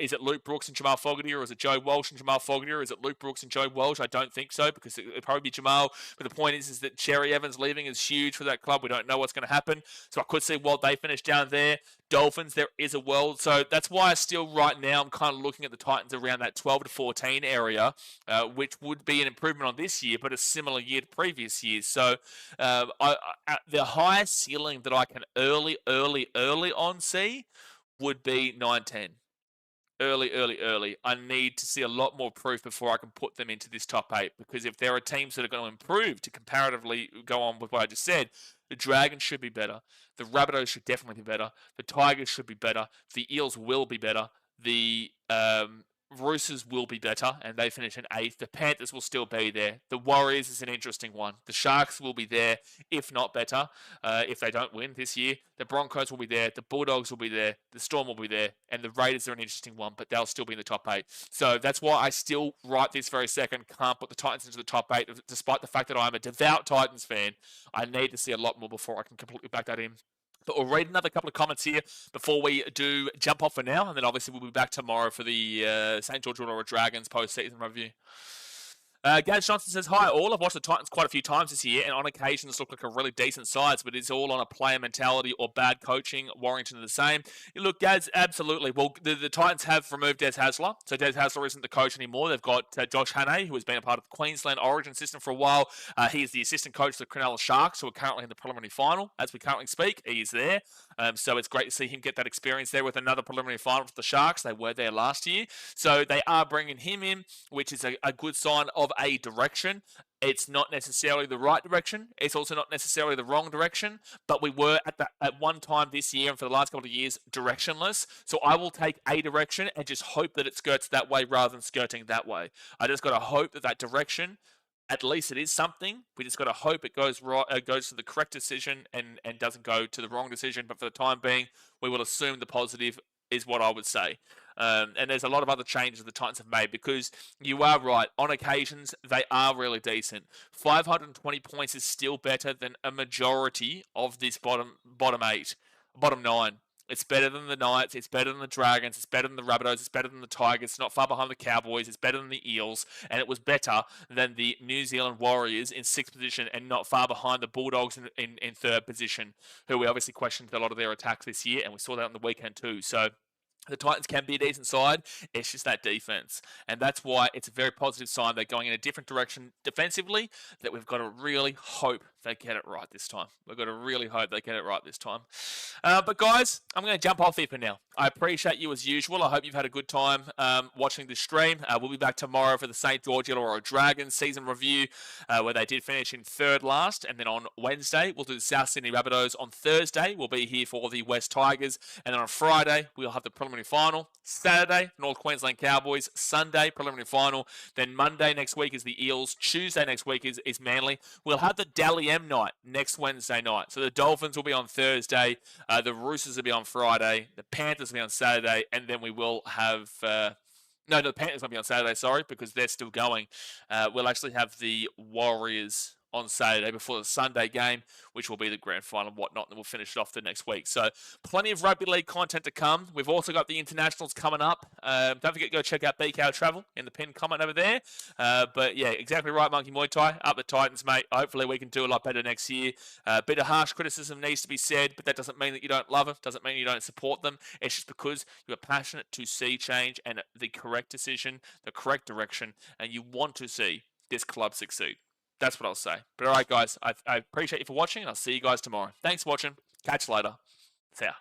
Is it Luke Brooks and Jamal Fogarty, or is it Joe Walsh and Jamal Fogarty, or is it Luke Brooks and Joe Walsh? I don't think so, because it'd probably be Jamal. But the point is that Cherry Evans leaving is huge for that club. We don't know what's going to happen. So I could see World they finish down there. Dolphins, there is a world. So that's why I still, right now, I'm kind of looking at the Titans around that 12 to 14 area, which would be an improvement on this year, but a similar year to previous years. So the highest ceiling that I can early on see would be 9-10. Early. I need to see a lot more proof before I can put them into this top 8, because if there are teams that are going to improve to comparatively go on with what I just said, the Dragons should be better. The Rabbitohs should definitely be better. The Tigers should be better. The Eels will be better. The Roosters will be better, and they finish in 8th. The Panthers will still be there. The Warriors is an interesting one. The Sharks will be there, if not better, if they don't win this year. The Broncos will be there. The Bulldogs will be there. The Storm will be there. And the Raiders are an interesting one, but they'll still be in the top 8. So that's why I still, right this very second, can't put the Titans into the top 8, despite the fact that I'm a devout Titans fan. I need to see a lot more before I can completely back that in. But we'll read another couple of comments here before we do jump off for now. And then obviously we'll be back tomorrow for the St. George Illawarra Dragons post-season review. Gaz Johnson says, hi all. I've watched the Titans quite a few times this year, and on occasions look like a really decent sides, but it's all on a player mentality or bad coaching. Warrington are the same. Look, Gaz, absolutely. Well, the Titans have removed Des Hasler, so Des Hasler isn't the coach anymore. They've got Josh Hannay, who has been a part of the Queensland Origin system for a while. He is the assistant coach of the Cronulla Sharks, who are currently in the preliminary final. As we currently speak, he is there. So it's great to see him get that experience there with another preliminary final for the Sharks. They were there last year. So they are bringing him in, which is a good sign of a direction. It's not necessarily the right direction. It's also not necessarily the wrong direction. But we were at one time this year and for the last couple of years directionless. So I will take a direction and just hope that it skirts that way rather than skirting that way. I just got to hope that direction, at least it is something. We just got to hope it goes right, goes to the correct decision and doesn't go to the wrong decision. But for the time being, we will assume the positive is what I would say. And there's a lot of other changes the Titans have made, because you are right. On occasions, they are really decent. 520 points is still better than a majority of this bottom 9. It's better than the Knights. It's better than the Dragons. It's better than the Rabbitohs. It's better than the Tigers. It's not far behind the Cowboys. It's better than the Eels. And it was better than the New Zealand Warriors in 6th position, and not far behind the Bulldogs in 3rd position, who we obviously questioned a lot of their attacks this year, and we saw that on the weekend too. So the Titans can be a decent side. It's just that defense. And that's why it's a very positive sign. They're going in a different direction defensively, that we've got to really hope they get it right this time. We've got to really hope they get it right this time. But guys, I'm going to jump off here for now. I appreciate you as usual. I hope you've had a good time watching this stream. We'll be back tomorrow for the St. George Illawarra Dragons season review, where they did finish in 3rd last. And then on Wednesday, we'll do the South Sydney Rabbitohs. On Thursday, we'll be here for the West Tigers. And then on Friday, we'll have the preliminary preliminary final. Saturday, North Queensland Cowboys. Sunday, preliminary final. Then Monday next week is the Eels. Tuesday next week is Manly. We'll have the Dally M night next Wednesday night. So the Dolphins will be on Thursday. The Roosters will be on Friday. The Panthers will be on Saturday. And then we will have... No, the Panthers won't be on Saturday, sorry, because they're still going. We'll actually have the Warriors on Saturday before the Sunday game, which will be the grand final and whatnot, and we'll finish it off the next week. So plenty of rugby league content to come. We've also got the internationals coming up. Don't forget to go check out BKRtravel in the pinned comment over there. But yeah, exactly right, Monkey Muay Thai. Up the Titans, mate. Hopefully we can do a lot better next year. A bit of harsh criticism needs to be said, but that doesn't mean that you don't love them. Doesn't mean you don't support them. It's just because you're passionate to see change and the correct decision, the correct direction, and you want to see this club succeed. That's what I'll say. But all right, guys, I appreciate you for watching, and I'll see you guys tomorrow. Thanks for watching. Catch you later. See ya.